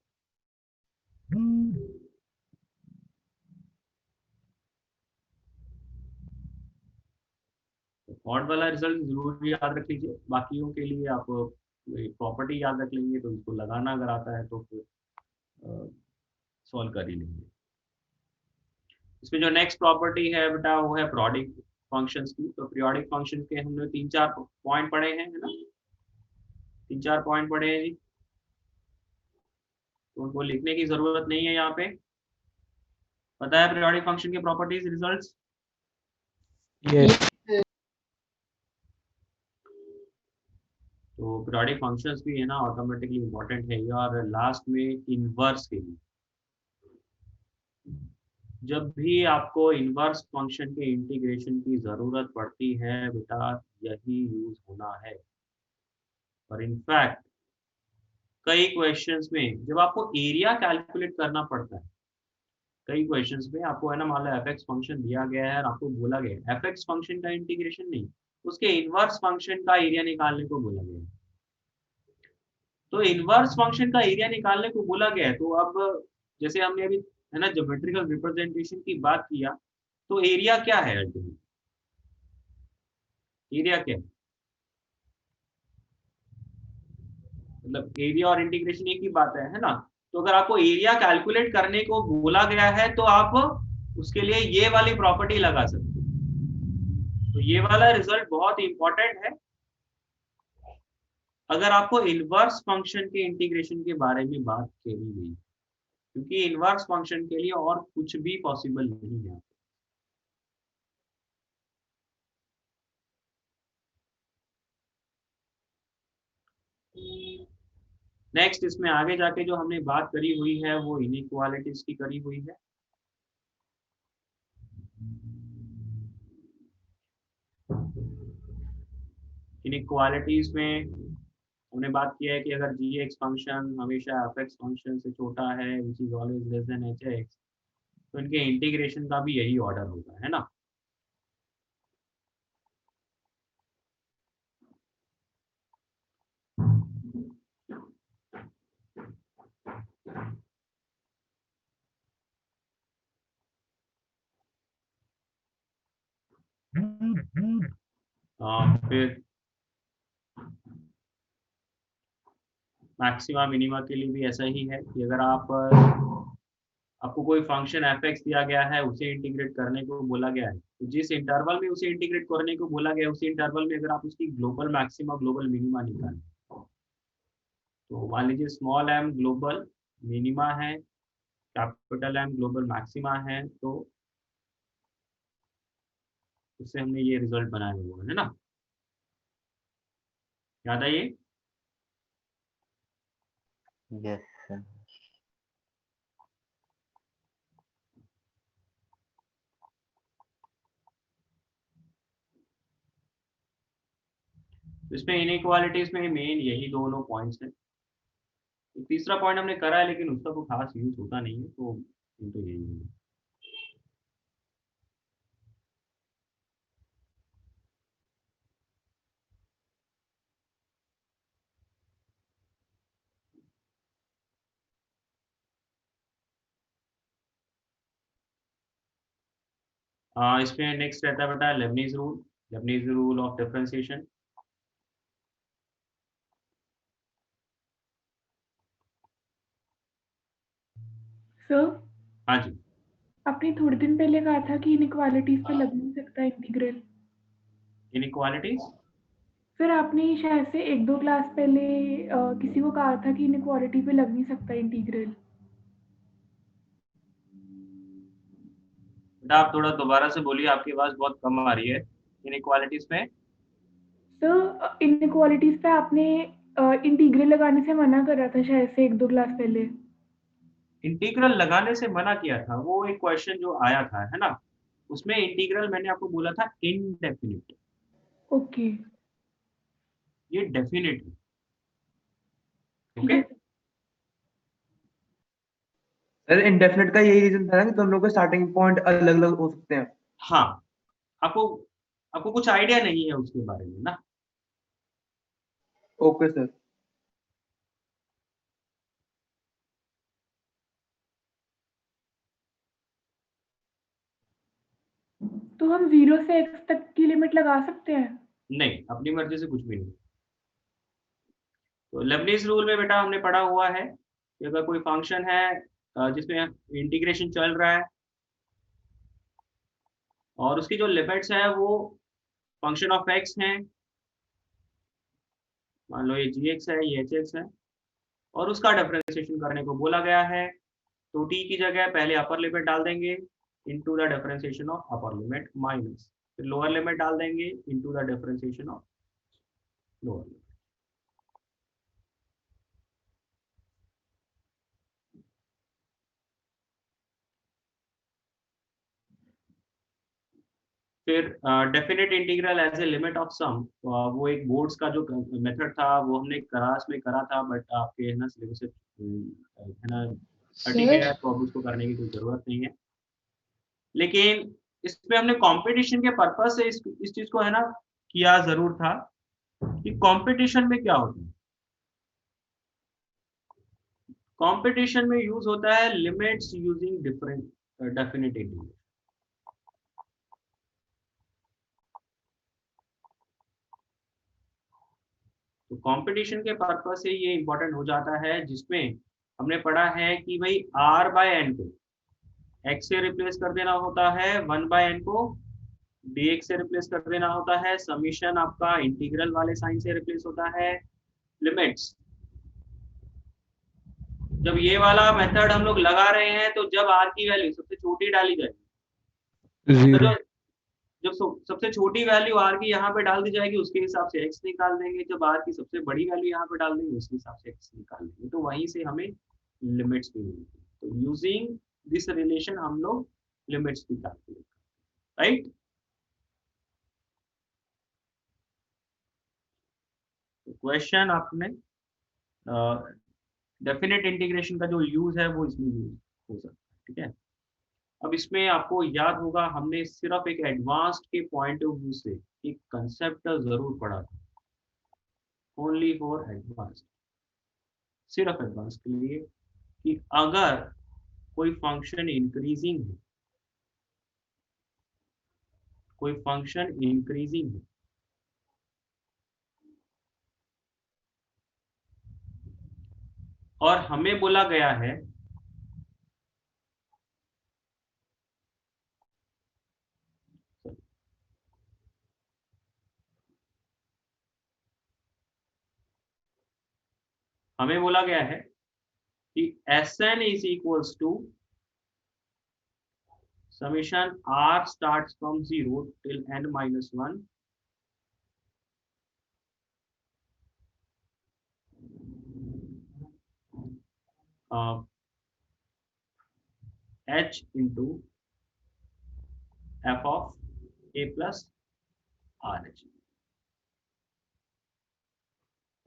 ऑड वाला रिजल्ट जरूर याद रख लीजिए, बाकियों के लिए आप प्रॉपर्टी याद रख लेंगे तो इसको लगाना अगर आता है तो फिर सॉल्व कर ही लेंगे। इसमें जो नेक्स्ट प्रॉपर्टी है बेटा वो है पीरियोडिक फंक्शंस की। तो पीरियोडिक फंक्शन के हमने 3-4 पॉइंट पढ़े हैं, है ना, 3-4 पॉइंट पढ़े हैं जी, तो उनको लिखने की जरूरत नहीं है यहाँ पे। पता है पीरियोडिक फंक्शन के प्रॉपर्टीज रिजल्ट्स? यस। तो पीरियोडिक फंक्शंस भी है ना ऑटोमेटिकली इंपॉर्टेंट है। और लास्ट में इनवर्स के लिए, जब भी आपको इनवर्स फंक्शन के इंटीग्रेशन की जरूरत पड़ती है बेटा यही यूज होना है। और इनफैक्ट कई क्वेश्चंस में जब आपको एरिया कैलकुलेट करना पड़ता है, कई क्वेश्चंस में आपको है ना मान लो एफ फंक्शन दिया गया है और आपको बोला गया है एफ फंक्शन का इंटीग्रेशन नहीं, उसके इनवर्स फंक्शन का एरिया निकालने को बोला गया है। तो इनवर्स फंक्शन का एरिया निकालने को बोला गया है, तो अब जैसे हमने अभी है ना ज्योमेट्रिकल रिप्रेजेंटेशन की बात किया, तो एरिया क्या है अल्टीमेटली? एरिया क्या है? मतलब एरिया और इंटीग्रेशन एक ही बात है ना। तो अगर आपको एरिया कैलकुलेट करने को बोला गया है तो आप उसके लिए ये वाली प्रॉपर्टी लगा सकते हो। तो ये वाला रिजल्ट बहुत इंपॉर्टेंट है अगर आपको इनवर्स फंक्शन के इंटीग्रेशन के बारे में बात करी गई, क्योंकि इनवर्स फंक्शन के लिए और कुछ भी पॉसिबल नहीं है। नेक्स्ट इसमें आगे जाके जो हमने बात करी हुई है वो इनइक्वालिटीज की करी हुई है। इनइक्वालिटीज में हमने बात किया है कि अगर g(x) फंक्शन हमेशा f(x) फंक्शन से छोटा है which is always less than h(x), तो इनके इंटीग्रेशन का भी यही ऑर्डर होगा, है ना। फिर मैक्सिमा मिनिमा के लिए भी ऐसा ही है कि अगर आपको कोई फंक्शन f(x) दिया गया है उसे इंटीग्रेट करने को बोला गया है, तो जिस इंटरवल में उसे इंटीग्रेट करने को बोला गया है उसी इंटरवल में अगर आप उसकी ग्लोबल मैक्सिमा ग्लोबल मिनिमा निकालें, तो मान लीजिए स्मॉल m ग्लोबल मिनिमा है, कैपिटल M ग्लोबल मैक्सिमा है, तो उससे हमने ये रिजल्ट बनाया हुआ है ना, याद है ये? Yes sir. इसमें इनइक्वालिटीज में मेन यही दोनों पॉइंट्स हैं। तो तीसरा पॉइंट हमने करा है लेकिन उसका कोई खास यूज होता नहीं है, तो यही है। इसमें नेक्स्ट रहता है बेटा Lebanese rule of differentiation. Sir हाँ जी, आपने थोड़े दिन पहले कहा था कि इनइक्वालिटीज पे लग नहीं सकता इंटीग्रल। इनइक्वालिटीज सर आपने शायद से 1-2 क्लास पहले किसी को कहा था कि इनइक्वालिटी पे लग नहीं सकता इंटीग्रल। बेटा आप थोड़ा दोबारा से बोलिए, आपकी आवाज बहुत कम आ रही है। इनइक्वालिटीज में सर इनइक्वालिटीज पे आपने इंटीग्रल लगाने से मना कर रहा था शायद से 1-2 क्लास पहले। इंटीग्रल लगाने से मना किया था, वो एक क्वेश्चन जो आया था, है ना? उसमें इंटीग्रल मैंने आपको बोला था इनडेफिनिट, ओके, ये डेफिनिट है, ठीक ओके? है। सर इंडेफिनिट का यही रीजन था ना कि दोनों लोगों के स्टार्टिंग पॉइंट अलग अलग हो सकते हैं। हाँ, आपको आपको कुछ आइडिया नहीं है उसके बारे में ना? Okay sir. तो हम 0 से x तक की लिमिट लगा सकते हैं? नहीं, अपनी मर्ज़ी से कुछ भी नहीं। तो लेबनीज़ रूल में बेटा हमने पढ़ा हुआ है कि अगर कोई फंक्शन है जिसमें इंटीग्रेशन चल रहा है और उसकी जो लिमिट्स हैं वो फंक्शन ऑफ एक्स हैं, मान लो ये gx है, ये hx है और उसका डिफरेंशिएशन करने को बोला गया है, तो t की जगह पहले अपर लिमिट डाल देंगे into the differentiation of upper limit minus फिर लोअर लिमिट डाल देंगे into the differentiation of lower limit. फिर definite integral as a limit of sum, वो एक बोर्ड्स का जो मेथड था वो हमने क्लास में करा था, बट आपके है ना सिलेबस से है ना हट गया है, तो अब उसको करने की कोई ज़रूरत नहीं है। लेकिन इसमें हमने कंपटीशन के पर्पस से इस चीज़ को है ना किया ज़रूर था कि कंपटीशन में क्या होता है। कंपटीशन में यूज़ होता है limits using different definite integral. तो कंपटीशन के पर्पस से ये इम्पोर्टेंट हो जाता है, जिसमें हमने पढ़ा है कि भाई r बाय एन को x से रिप्लेस कर देना होता है, 1 बाय एन को dx से रिप्लेस कर देना होता है, समीशन आपका इंटीग्रल वाले साइन से रिप्लेस होता है, लिमिट्स। जब ये वाला मेथड हम लोग लगा रहे हैं तो जब r की वैल्यू सबसे छोटी डाली जाएगी, तो 0। जब सबसे छोटी वैल्यू r की यहाँ पे डाल दी जाएगी उसके हिसाब से x निकाल देंगे, जब r की सबसे बड़ी वैल्यू यहाँ पे डाल देंगे उसके हिसाब से x निकाल देंगे, तो वहीं से हमें लिमिट्स भी मिलती है। तो यूजिंग दिस रिलेशन हम लोग लिमिट्स भी कैलकुलेट करते हैं, राइट? क्वेश्चन आपने डेफिनेट इंटीग्रेशन का जो यूज है वो इसमें यूज हो सकता है, ठीक है? अब इसमें आपको याद होगा हमने सिर्फ एक एडवांस्ड के पॉइंट ऑफ व्यू से एक कंसेप्ट जरूर पढ़ा था, ओनली फॉर एडवांस्ड, सिर्फ एडवांस के लिए, कि अगर कोई फंक्शन इंक्रीजिंग है, कोई फंक्शन इंक्रीजिंग है और हमें बोला गया है कि Sn is equals to summation r starts from 0 till n minus 1 h into f of a plus r h।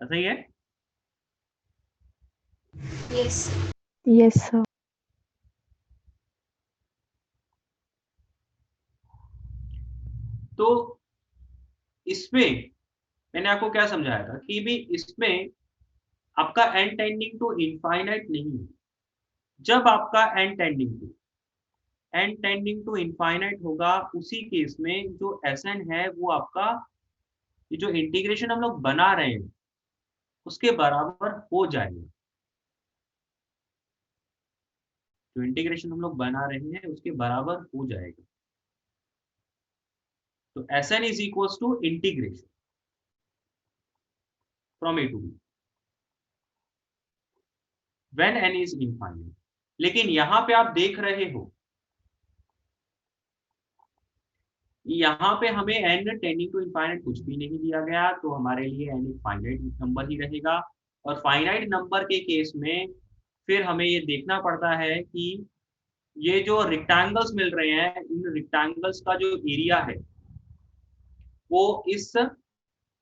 ऐसा ही है? Yes. Yes, sir. तो इसमें मैंने आपको क्या समझाया था कि भी इसमें आपका n टेंडिंग टू इनफाइनाइट नहीं है। जब आपका n टेंडिंग टू इनफाइनाइट होगा, उसी केस में जो Sn है वो आपका ये जो इंटीग्रेशन हम लोग बना रहे हैं उसके बराबर हो जाएगा। जो इंटीग्रेशन हम लोग बना रहे हैं उसके बराबर हो जाएगा। तो Sn is equals to integration from a to b when n is infinite. लेकिन यहां पे आप देख रहे हो, यहाँ पे हमें n टेंडिंग टू इनफाइनाइट कुछ भी नहीं दिया गया, तो हमारे लिए n एक फाइनाइट नंबर ही रहेगा। और फाइनाइट नंबर के केस में फिर हमें ये देखना पड़ता है कि ये जो रेक्टेंगल्स मिल रहे हैं, इन रेक्टेंगल्स का जो एरिया है वो इस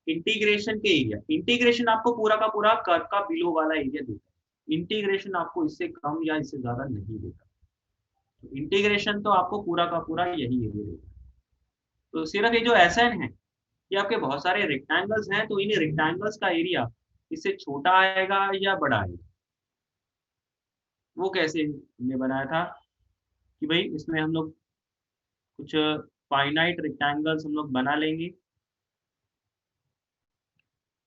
इंटीग्रेशन के एरिया, इंटीग्रेशन आपको पूरा का पूरा कर्व का बिलो वाला एरिया देता है, इंटीग्रेशन आपको इससे कम या इससे ज्यादा नहीं देता। तो इंटीग्रेशन तो आपको पूरा का पूरा यही एरिया देगा। तो सिर्फ ये जो SN है, ये आपके बहुत सारे रेक्टेंगल्स हैं, तो इन रेक्टेंगल्स का एरिया इससे छोटा आएगा या बड़ा आएगा। वो कैसे हमने बनाया था कि भाई इसमें हम लोग कुछ फाइनाइट रेक्टेंगल्स हम लोग बना लेंगे,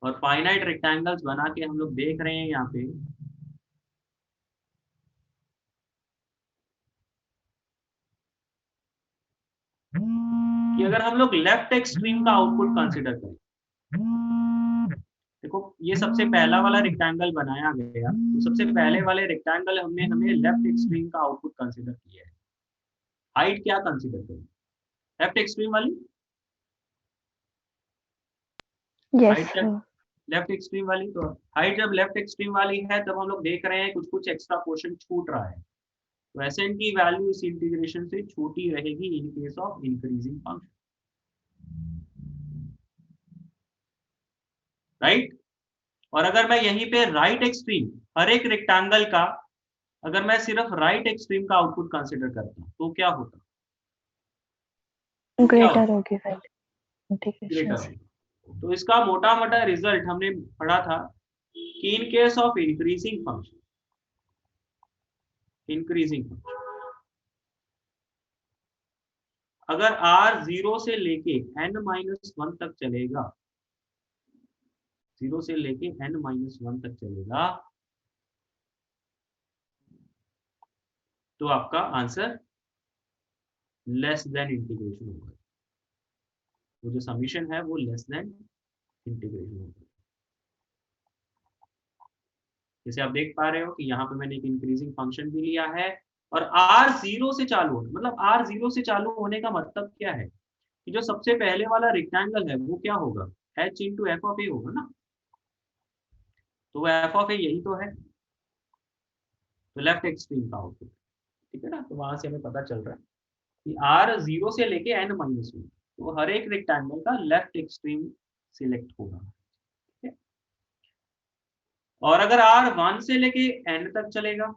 और फाइनाइट रेक्टेंगल्स बना के हम लोग देख रहे हैं यहाँ पे कि अगर हम लोग लेफ्ट एक्सट्रीम का आउटपुट कंसीडर करें, देखो ये सबसे पहला वाला रेक्टेंगल बनाया गया, तो सबसे पहले वाले रेक्टेंगल हमने लेफ्ट एक्सट्रीम का आउटपुट कंसीडर किया है। हाइट क्या कंसीडर करें? लेफ्ट एक्सट्रीम वाली Yes, height sir. Left extreme वाली, तो हाइट जब लेफ्ट एक्सट्रीम वाली है तब हम लोग देख रहे हैं कुछ कुछ एक्स्ट्रा पोर्शन छूट रहा है, तो SN की वैल्यू इस इंटीग्रेशन से छोटी रहेगी in case of increasing function, right. और अगर मैं यहीं पे राइट एक्सट्रीम हर एक रेक्टेंगल का, अगर मैं सिर्फ राइट एक्सट्रीम का आउटपुट कंसीडर करता हूं तो क्या होता? Greater होगी right ग्रेटर integration से. होगा। तो इसका मोटा मोटा रिजल्ट हमने पढ़ा था कि in case of increasing function, अगर r 0 से लेके n-1 तक चलेगा, 0 से लेके n-1 तक चलेगा, तो आपका आंसर लेस देन इंटीग्रेशन होगा। वो जो समीशन है वो लेस देन इंटीग्रेशन होगा। जैसे आप देख पा रहे हो कि यहाँ पे मैंने एक इंक्रीजिंग फंक्शन भी लिया है, और r 0 से चालू होगा, मतलब r 0 से चालू होने का मतलब क्या है कि जो सबसे पहले वाला रेक्टेंगल है वो क्या होगा? h इंटू एफ ऑफ ए होगा ना, तो वो एफ ऑफ ए यही तो है, तो लेफ्ट एक्सट्रीम का आउटपुट, ठीक है ना। तो वहां से हमें पता चल रहा है कि r 0 से लेके n-1, तो हर एक रेक्टेंगल का लेफ्ट एक्सट्रीम सिलेक्ट होगा, ठीक है। और अगर r 1 से लेके n तक चलेगा,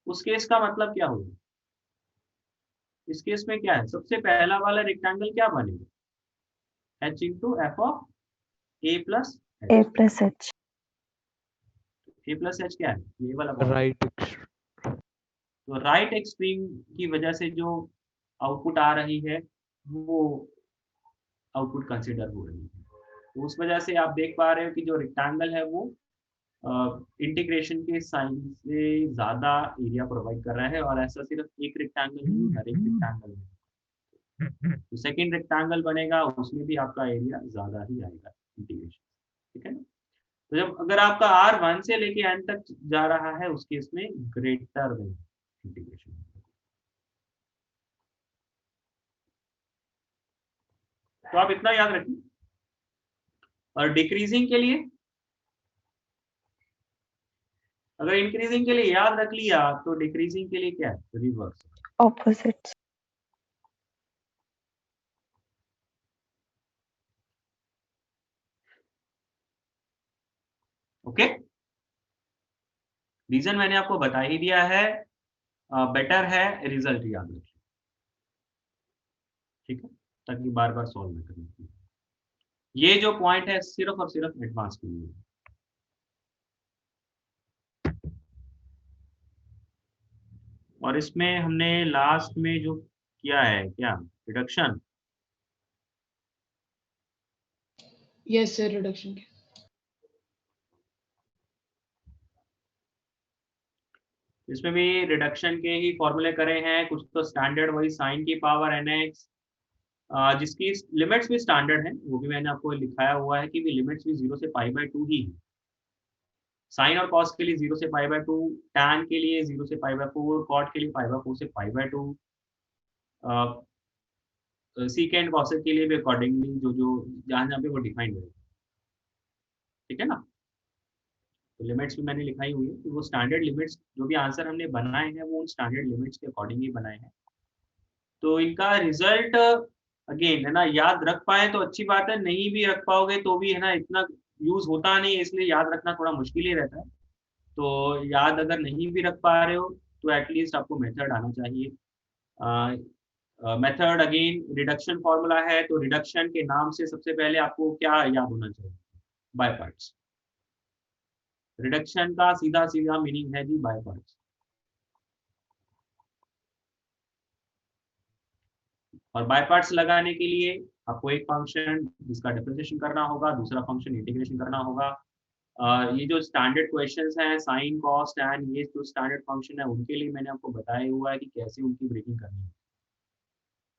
उस केस का मतलब क्या होगा? इस केस में क्या है, सबसे पहला वाला रेक्टेंगल क्या बनेगा? h into F of A plus A plus H. A plus H क्या है? ये वाला कौन है? राइट तो राइट एक्सट्रीम की वजह से जो आउटपुट आ रही है वो आउटपुट कंसीडर हो रही है, तो उस वजह से आप देख पा रहे हो कि जो रेक्टेंगल है वो इंटीग्रेशन के साइन से ज्यादा एरिया प्रोवाइड कर रहा है, और ऐसा सिर्फ एक रेक्टेंगल नहीं, हर एक रेक्टेंगल में तो सेकंड रेक्टेंगल बनेगा उसमें भी आपका एरिया ज्यादा ही आएगा इंटीग्रेशन, ठीक है ना। तो जब अगर आपका r 1 से लेके n तक जा रहा है उस केस में ग्रेटर देन इंटीग्रेशन। तो आप इतना याद रखिए। और डिक्रीजिंग के लिए, अगर इंक्रीजिंग के लिए याद रख लिया तो डिक्रीजिंग के लिए क्या है? रिवर्स। Opposites. ओके, रीजन मैंने आपको बता ही दिया है, बेटर है रिजल्ट याद रखिए, ठीक है, ताकि बार बार सॉल्व न करना पड़े। ये जो पॉइंट है सिर्फ और सिर्फ एडवांस के लिए। और इसमें हमने लास्ट में जो किया है क्या, रिडक्शन, यस सर, रिडक्शन के इसमें भी रिडक्शन के ही फॉर्मूले करे हैं, कुछ तो स्टैंडर्ड वही साइन की पावर nx, जिसकी लिमिट्स भी स्टैंडर्ड है, वो भी मैंने आपको लिखाया हुआ है कि भी लिमिट्स भी 0 से π/2 ही है। साइन और कॉस के लिए 0 से π/2, टैन के लिए 0 से π/4, कॉट के लिए π/4 से π/2, सीकेंड कॉसेक के लिए भी अकॉर्डिंगली जो जहाँ पे वो डिफाइंड है, ठीक है ना। तो लिमिट्स भी मैंने लिखाई हुई है, तो वो स्टैंडर्ड लिमिट्स जो भी आंसर हमने बनाए हैं वो उन स्टैंडर्ड लिमिट्स के अकॉर्डिंग ही बनाए हैं। तो इनका रिजल्ट अगेन है ना, याद रख पाए तो अच्छी बात है, नहीं भी रख पाओगे तो भी है ना, इतना यूज होता नहीं है, इसलिए याद रखना थोड़ा मुश्किल ही रहता है। तो याद अगर नहीं भी रख पा रहे हो तो एटलीस्ट आपको मेथड आना चाहिए। मेथड अगेन रिडक्शन फॉर्मूला है, तो रिडक्शन के नाम से सबसे पहले आपको क्या याद होना चाहिए? By parts. रिडक्शन का सीधा सीधा मीनिंग है जी बाय पार्ट्स। और बाय पार्ट्स लगाने के लिए आपको एक फंक्शन जिसका डिफरेंशिएशन करना होगा, दूसरा फंक्शन इंटीग्रेशन करना होगा। ये जो स्टैंडर्ड क्वेश्चंस हैं साइन कॉस टैन, ये जो स्टैंडर्ड फंक्शन है उनके लिए मैंने आपको बताया हुआ है कि कैसे उनकी ब्रेकिंग करनी है,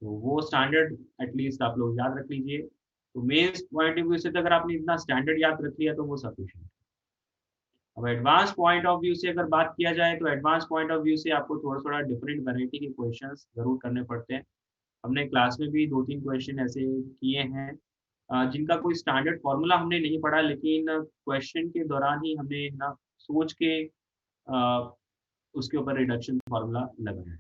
तो वो स्टैंडर्ड एटलीस्ट आप लोग याद रख लीजिए। तो मेंस पॉइंट ऑफ व्यू से तो अगर आपने इतना स्टैंडर्ड याद रख लिया तो वो सफिशिएंट। अब एडवांस पॉइंट ऑफ व्यू से अगर बात किया जाए तो एडवांस पॉइंट ऑफ व्यू से आपको थोड़ा थोड़ा डिफरेंट वैरायटी के क्वेश्चंस जरूर करने पड़ते हैं। हमने क्लास में भी 2-3 क्वेश्चन ऐसे किए हैं जिनका कोई स्टैंडर्ड फॉर्मूला हमने नहीं पढ़ा, लेकिन क्वेश्चन के दौरान ही हमने ना सोच के उसके ऊपर रिडक्शन फॉर्मूला लगाया है।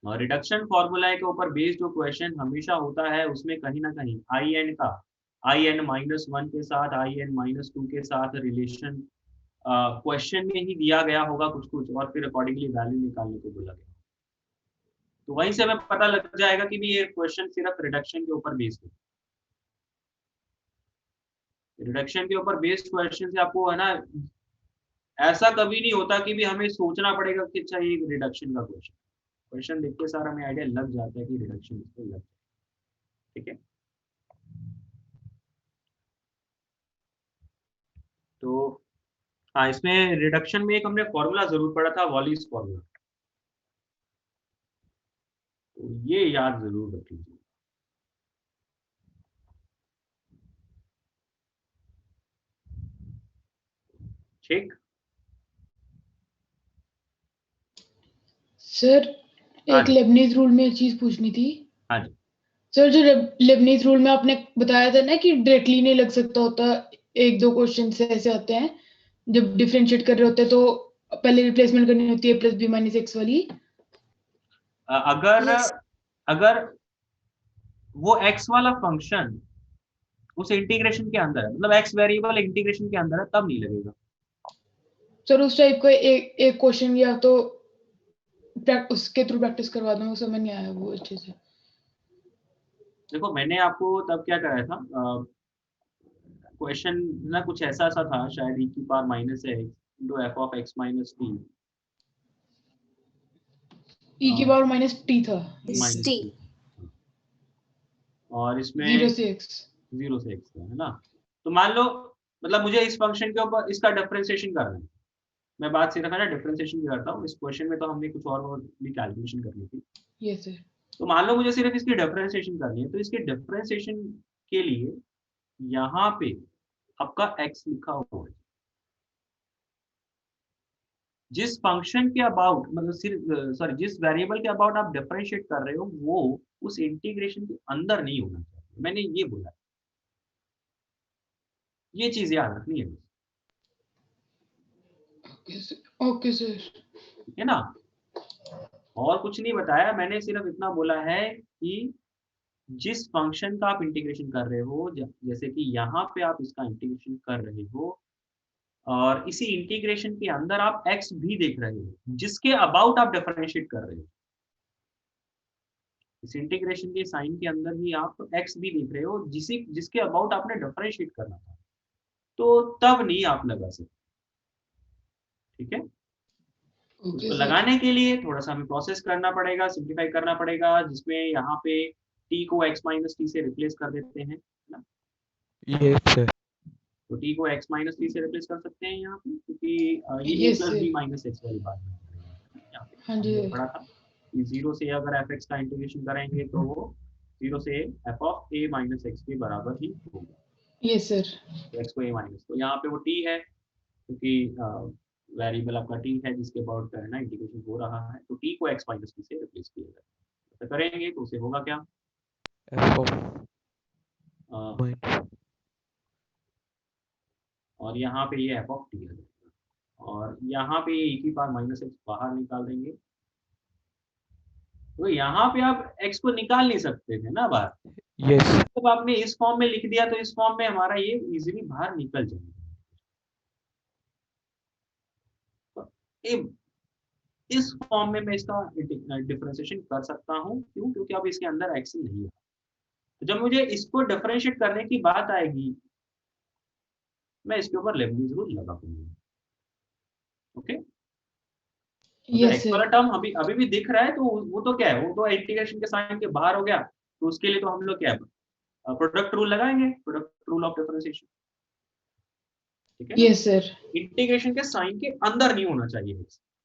और रिडक्शन फॉर्मूला के ऊपर बेस्ड जो क्वेश्चन हमेशा होता है उसमें कहीं ना कहीं आई एन का -1 के साथ -2 के साथ रिलेशन क्वेश्चन में ही दिया गया होगा कुछ कुछ, और फिर अकॉर्डिंगली वैल्यू निकालने को बोला गया। तो वहीं से हमें पता लग जाएगा कि भी ये क्वेश्चन सिर्फ रिडक्शन के ऊपर बेस्ड है। रिडक्शन के ऊपर बेस्ड क्वेश्चन से आपको है ना, ऐसा कभी नहीं होता कि भी हमें सोचना पड़ेगा कि अच्छा ये रिडक्शन का क्वेश्चन देखते सारा हमें आइडिया लग जाता है कि रिडक्शन इसको लग, ठीक है। तो हाँ, इसमें रिडक्शन में एक हमने फॉर्मूला जरूर पढ़ा था, वॉलीज फॉर्मूला, तो ये याद जरूर रख लीजिए। ठीक, सर हाँ एक जी, लेबनीज रूल में एक चीज पूछनी थी। हाँ जी। सर जो लेबनीज रूल में आपने बताया था ना कि डायरेक्टली नहीं लग सकता होता, एक दो क्वेश्चन ऐसे आते हैं जब डिफरेंशिएट कर रहे होते हैं तो पहले रिप्लेसमेंट करनी होती है +b - x वाली। अगर Yes. अगर वो x वाला फंक्शन उस इंटीग्रेशन के अंदर है, मतलब x वेरिएबल इंटीग्रेशन के अंदर है, तब नहीं लगेगा। सर उस टाइप का एक क्वेश्चन या तो उसके थ्रू प्रैक्टिस करवा दूं, समझ नहीं आया वो अच्छे से। देखो मैंने आपको तब क्या कराया था, क्वेश्चन ना कुछ ऐसा सा था शायद e⁻⁻x * f(x - t) e⁻⁻t था Yes. -t, T. और इसमें 0 से x। 0 से x है ना। तो मान लो मतलब मुझे इस फंक्शन के ऊपर इसका डिफरेंशिएशन करना है, मैं बात सिर्फ है ना डिफरेंशिएशन की करता हूँ। इस क्वेश्चन में तो हमने कुछ और भी कैलकुलेशन करनी थी। Yes sir. तो मान लो मुझे सिर्फ इसकी डिफरेंशिएशन करनी है, तो इसके डिफरेंशिएशन के लिए यहाँ पे आपका x लिखा हुआ है। जिस फंक्शन के अबाउट मतलब सिर्फ सॉरी जिस वेरिएबल के अबाउट आप डिफरेंशिएट कर रहे हो वो उस इंटीग्रेशन के अंदर नहीं होना चाहिए, मैंने ये बोला। ये चीज याद रखनी है, ओके सर। ठीक है ना। और कुछ नहीं बताया मैंने, सिर्फ इतना बोला है कि जिस फंक्शन का आप इंटीग्रेशन कर रहे हो, जैसे कि यहाँ पे आप इसका इंटीग्रेशन कर रहे हो और इसी इंटीग्रेशन के अंदर आप x भी देख रहे हो जिसके अबाउट आप डिफरेंशिएट कर रहे हो, इस इंटीग्रेशन के साइन के अंदर ही आप x भी देख रहे हो जिसके अबाउट आपने डिफरेंशिएट करना था, तो तब नहीं आप लगा सकते, ठीक है। उसको लगाने के लिए थोड़ा सा हमें प्रोसेस करना पड़ेगा, सिंप्लीफाई करना पड़ेगा, जिसमें यहाँ पे t को x - t से रिप्लेस कर देते हैं ना। Yes sir. तो t को x - t से रिप्लेस कर सकते हैं यहाँ पे, क्योंकि यही Yes, +b sir. - x वाली बात है। यहाँ पे हाँ जी। हमने पढ़ा था कि 0 से अगर fx का इंटीग्रेशन करेंगे तो वो 0 से f(a - x) के बराबर ही होगा। Yes sir. तो x को a माइनस, तो यहाँ पे वो t है क्योंकि वेरिएबल आपका t है जिसके अबाउट है ना इंटीग्रेशन हो रहा है, तो t को x - t से रिप्लेस किया जाएगा। तो करेंगे तो उसे होगा क्या, एफ ऑफ अ, माइनस, और यहाँ पे ये एफ ऑफ टी है, और यहाँ पे e की पावर माइनस एक्स बाहर निकाल देंगे। तो यहाँ पे आप x को निकाल नहीं सकते थे ना बाहर, यस जब आपने इस फॉर्म में लिख दिया तो इस फॉर्म में हमारा ये इजीली बाहर निकल जाएगा। तो इस फॉर्म में मैं इसका डिफरेंशिएशन कर सकता हूँ, क्यों? क्योंकि अब इसके अंदर x नहीं है। तो जब मुझे इसको डिफरेंशिएट करने की बात आएगी, मैं इसके ऊपर लेबनिज़ रूल लगा दूंगा। ओके, यस एक्स वाला सर। टर्म अभी अभी भी दिख रहा है, तो वो तो क्या है, वो तो इंटीग्रेशन के साइन के बाहर हो गया, तो उसके लिए तो हम लोग क्या है, प्रोडक्ट रूल लगाएंगे, प्रोडक्ट रूल ऑफ डिफरेंशिएशन। ठीक है ना? Yes sir. इंटीग्रेशन के साइन के अंदर नहीं होना चाहिए,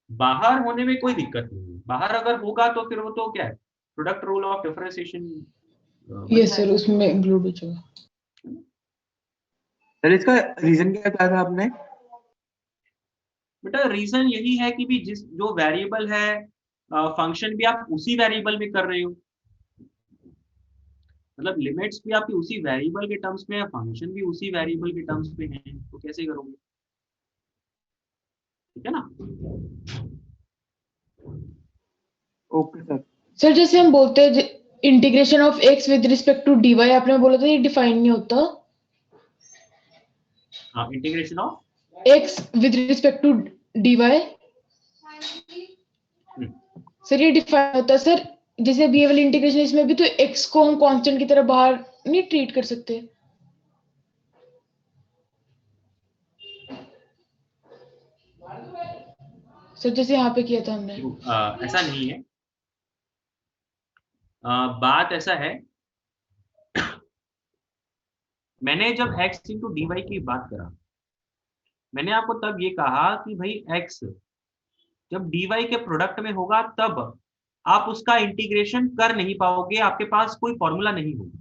बाहर होने में कोई दिक्कत नहीं है। बाहर अगर होगा तो फिर वो तो क्या है, product rule of differentiation yes sir, उसमें इंक्लूड हो जाएगा। सर इसका रीजन क्या था आपने? बेटा रीजन यही है कि भी जिस जो वेरिएबल है, फंक्शन भी आप उसी वेरिएबल में कर रहे हो, मतलब लिमिट्स भी आपकी उसी वेरिएबल के टर्म्स में है, फंक्शन भी उसी वेरिएबल के टर्म्स में है, तो कैसे करोगे? ठीक है ना? Okay sir. सर जैसे हम बोलते हैं integration of x with respect to d y, आपने बोला था ये डिफाइन नहीं होता। हाँ, integration of x with respect to d y, sir ये डिफाइन होता है सर। जैसे अभी ये वाली इंटीग्रेशन, इसमें भी तो एक्स को हम कांस्टेंट की तरह बाहर नहीं ट्रीट कर सकते। सर जैसे यहाँ पे किया था हमने। ऐसा नहीं है, बात ऐसा है, मैंने जब x इंटू डी वाई की बात करा, मैंने आपको तब ये कहा कि भाई x जब dy के प्रोडक्ट में होगा तब आप उसका इंटीग्रेशन कर नहीं पाओगे, आपके पास कोई फॉर्मूला नहीं होगा।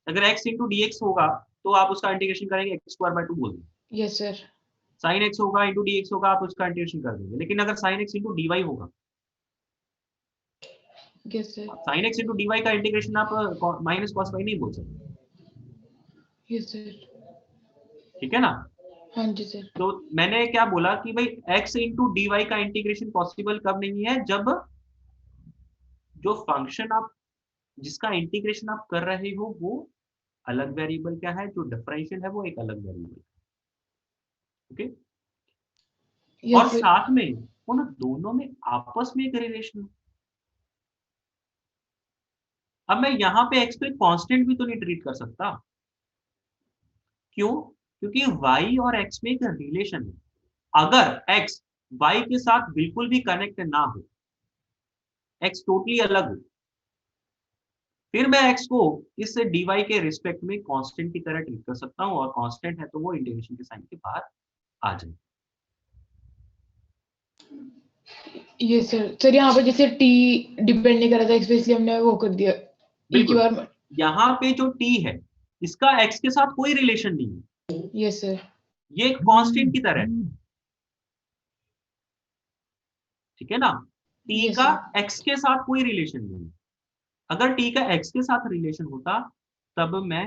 अगर x इंटू डी एक्स होगा तो आप उसका इंटीग्रेशन करेंगे, एक्स स्क्वायर बाय 2 बोल देंगे। Yes sir. साइन एक्स होगा इंटू डी एक्स होगा, आप उसका इंटीग्रेशन कर देंगे। लेकिन अगर sine x into d y होगा, yes sir. Sine x into d y का इंटीग्रेशन आप माइनस कॉस वाई नहीं बोल सकते। Yes sir. ठीक है ना? हाँ जी सर। तो मैंने क्या बोला कि भाई x इंटू डी वाई का इंटीग्रेशन पॉसिबल कब नहीं है, जब जो फंक्शन आप जिसका इंटीग्रेशन आप कर रहे हो वो अलग वेरिएबल क्या है, जो डिफरेंशियल है वो एक अलग वेरिएबल। ओके, और साथ में उन दोनों में आपस में एक रिलेशन है। अब मैं यहाँ पे x को एक कांस्टेंट भी तो नहीं ट्रीट कर सकता, क्यों? क्योंकि y और x में एक रिलेशन है। अगर x y के साथ बिल्कुल भी कनेक्ट ना हो, x टोटली अलग हो, फिर मैं x को इस dy के रिस्पेक्ट में कांस्टेंट की तरह ट्रीट कर सकता हूं, और कांस्टेंट है तो वो इंटीग्रेशन के साइन के बाहर आ जाए। ये सर यहाँ पे जैसे t डिपेंड नहीं कर रहा था x पे, इसलिए हमने वो कर दिया एक ही बार। यहाँ पे जो t है इसका x के साथ कोई रिलेशन नहीं है। Yes sir. ये एक कांस्टेंट की तरह है, ठीक है ना? t का x के साथ कोई रिलेशन नहीं है। अगर t का x के साथ रिलेशन होता तब मैं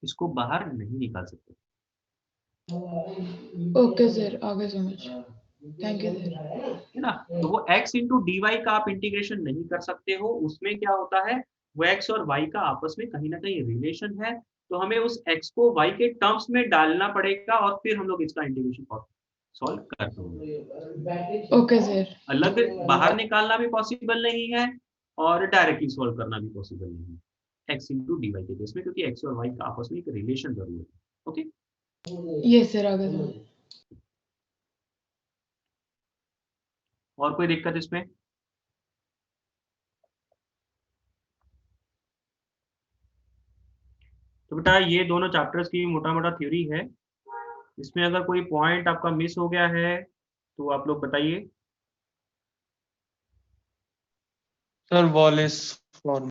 इसको बाहर नहीं निकाल सकता। ओके सर, आगे समझ। Thank you sir. है ना? तो वो x इंटू डी वाई का आप इंटीग्रेशन नहीं कर सकते हो, उसमें क्या होता है, वो x और y का आपस में कहीं ना कहीं रिलेशन है, तो हमें उस x को y के टर्म्स में डालना पड़ेगा और फिर हम लोग इसका इंटीग्रेशन सॉल्व कर पाएंगे। Okay sir. अलग बाहर निकालना भी पॉसिबल नहीं है और डायरेक्टली सॉल्व करना भी पॉसिबल नहीं है x इंटू डी वाई के केस में, क्योंकि x और y का आपस में एक रिलेशन जरूर है। ओके, यस सर, आगे समझ। और कोई दिक्कत इसमें? तो बेटा ये दोनों चैप्टर्स की मोटा मोटा थ्योरी है, इसमें अगर कोई पॉइंट आपका मिस हो गया है तो आप लोग बताइए। सर वॉलिस फॉर्मूला,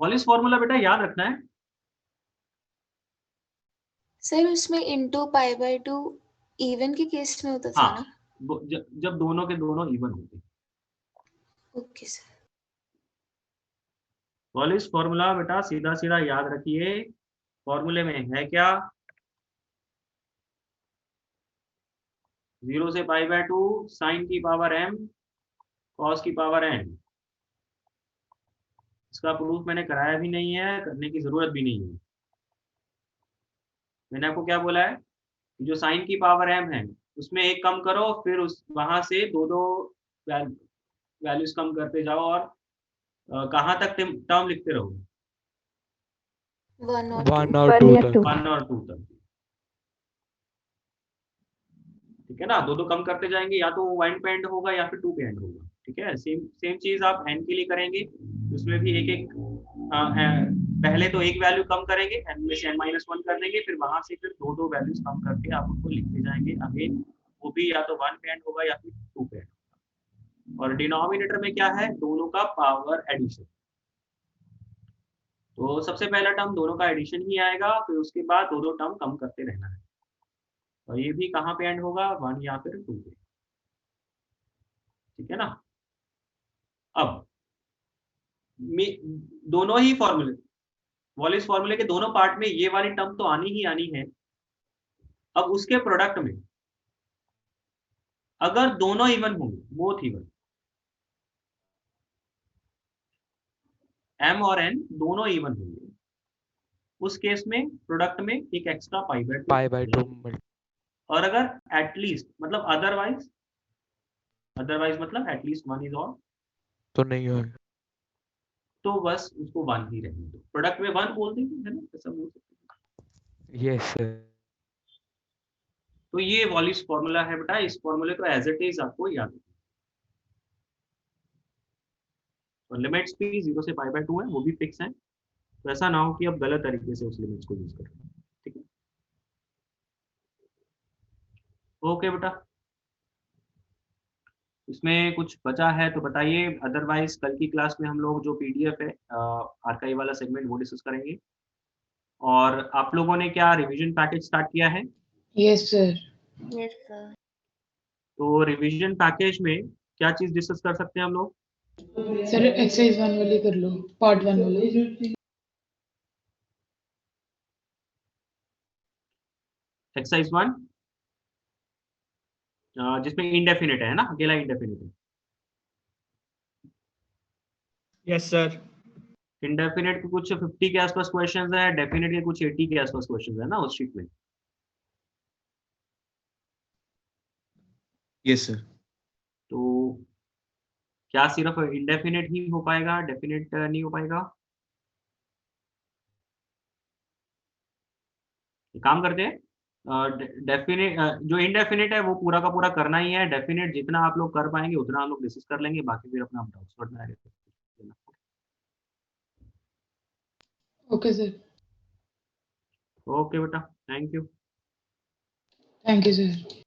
वॉलिस फॉर्मूला बेटा याद रखना है। सर उसमें इंटू पाई बाय 2 इवन के केस में होता था ना? जब दोनों के दोनों इवन होते। Okay sir. वॉलिस फॉर्मूला बेटा सीधा सीधा याद रखिए, फॉर्मूले में है क्या, 0 से π/2 साइन की पावर m कॉस की पावर n। इसका प्रूफ मैंने कराया भी नहीं है, करने की जरूरत भी नहीं है। मैंने आपको क्या बोला है, जो साइन की पावर m है उसमें एक कम करो, फिर उस वहां से दो वैल्यूज कम करते जाओ और कहाँ तक टर्म लिखते रहो, 1 और 2। 1 और 1 2 या तक 2 1 और 2 तक। ठीक है ना, दो कम करते जाएंगे, या तो वो 1 पे एंड होगा या फिर 2 पे एंड होगा। ठीक है, सेम सेम चीज आप n के लिए करेंगे, उसमें भी एक एक पहले तो एक वैल्यू कम करेंगे, n में से n-1 कर देंगे, फिर वहां से फिर दो वैल्यूज कम करके आप उनको लिखते जाएंगे अगेन, वो भी या तो 1 पे एंड होगा या फिर 2 पे एंड होगा। और डिनोमिनेटर में क्या है, दोनों का पावर एडिशन। तो सबसे पहला टर्म दोनों का एडिशन ही आएगा, फिर उसके बाद दो टर्म कम करते रहना है, और ये भी कहाँ पे एंड होगा, 1 या फिर 2 पे। ठीक है ना। अब दोनों ही फॉर्मूले, वॉलिस फॉर्मूले के दोनों पार्ट में ये वाली टर्म तो आनी ही आनी है। अब उसके प्रोडक्ट में अगर दोनों इवन होंगे, बोथ इवन, m और n दोनों इवन होंगे, उस केस में प्रोडक्ट में एक एक्स्ट्रा π/2, और अगर एटलीस्ट मतलब अदरवाइज मतलब एटलीस्ट 1 इज ऑल, तो नहीं होगा। तो बस उसको 1 ही रहने दो, प्रोडक्ट में 1 बोल देंगे, है ना, ऐसा बोल सकते हैं। Yes sir. तो ये वॉलिस फॉर्मूला है बेटा, इस फॉर्मूले को एज इट इज आपको याद रखना। और लिमिट्स भी 0 से π/2 है, वो भी फिक्स है, तो ऐसा ना हो कि आप गलत तरीके से उस लिमिट्स को यूज करें। ठीक है, ओके बेटा, इसमें कुछ बचा है तो बताइए, अदरवाइज कल की क्लास में हम लोग जो पीडीएफ है आर्काइव वाला सेगमेंट वो डिस्कस करेंगे। और आप लोगों ने क्या रिवीजन पैकेज स्टार्ट किया है? Yes sir. Yes sir. तो रिवीजन पैकेज में क्या चीज डिस्कस कर सकते हैं हम लोग? सर एक्सरसाइज 1 वाली कर लो, पार्ट 1 वाली। एक्सरसाइज 1 जिसमें इंडेफिनिट है ना, अकेला इंडेफिनिट है। Yes sir. इंडेफिनिट के कुछ 50 के आसपास क्वेश्चंस है, डेफिनिट के कुछ 80 के आसपास क्वेश्चंस है ना उस शीट में। Yes sir. तो क्या सिर्फ इंडेफिनिट ही हो पाएगा, डेफिनिट नहीं हो पाएगा? काम करते हैं, डेफिनेट जो इनडेफिनेट है वो पूरा का पूरा करना ही है, डेफिनेट जितना आप लोग कर पाएंगे उतना हम लोग डिस्कस कर लेंगे, बाकी फिर अपना डाउट्स बढ़ना है। Okay sir. ओके बेटा, thank you. Thank you sir.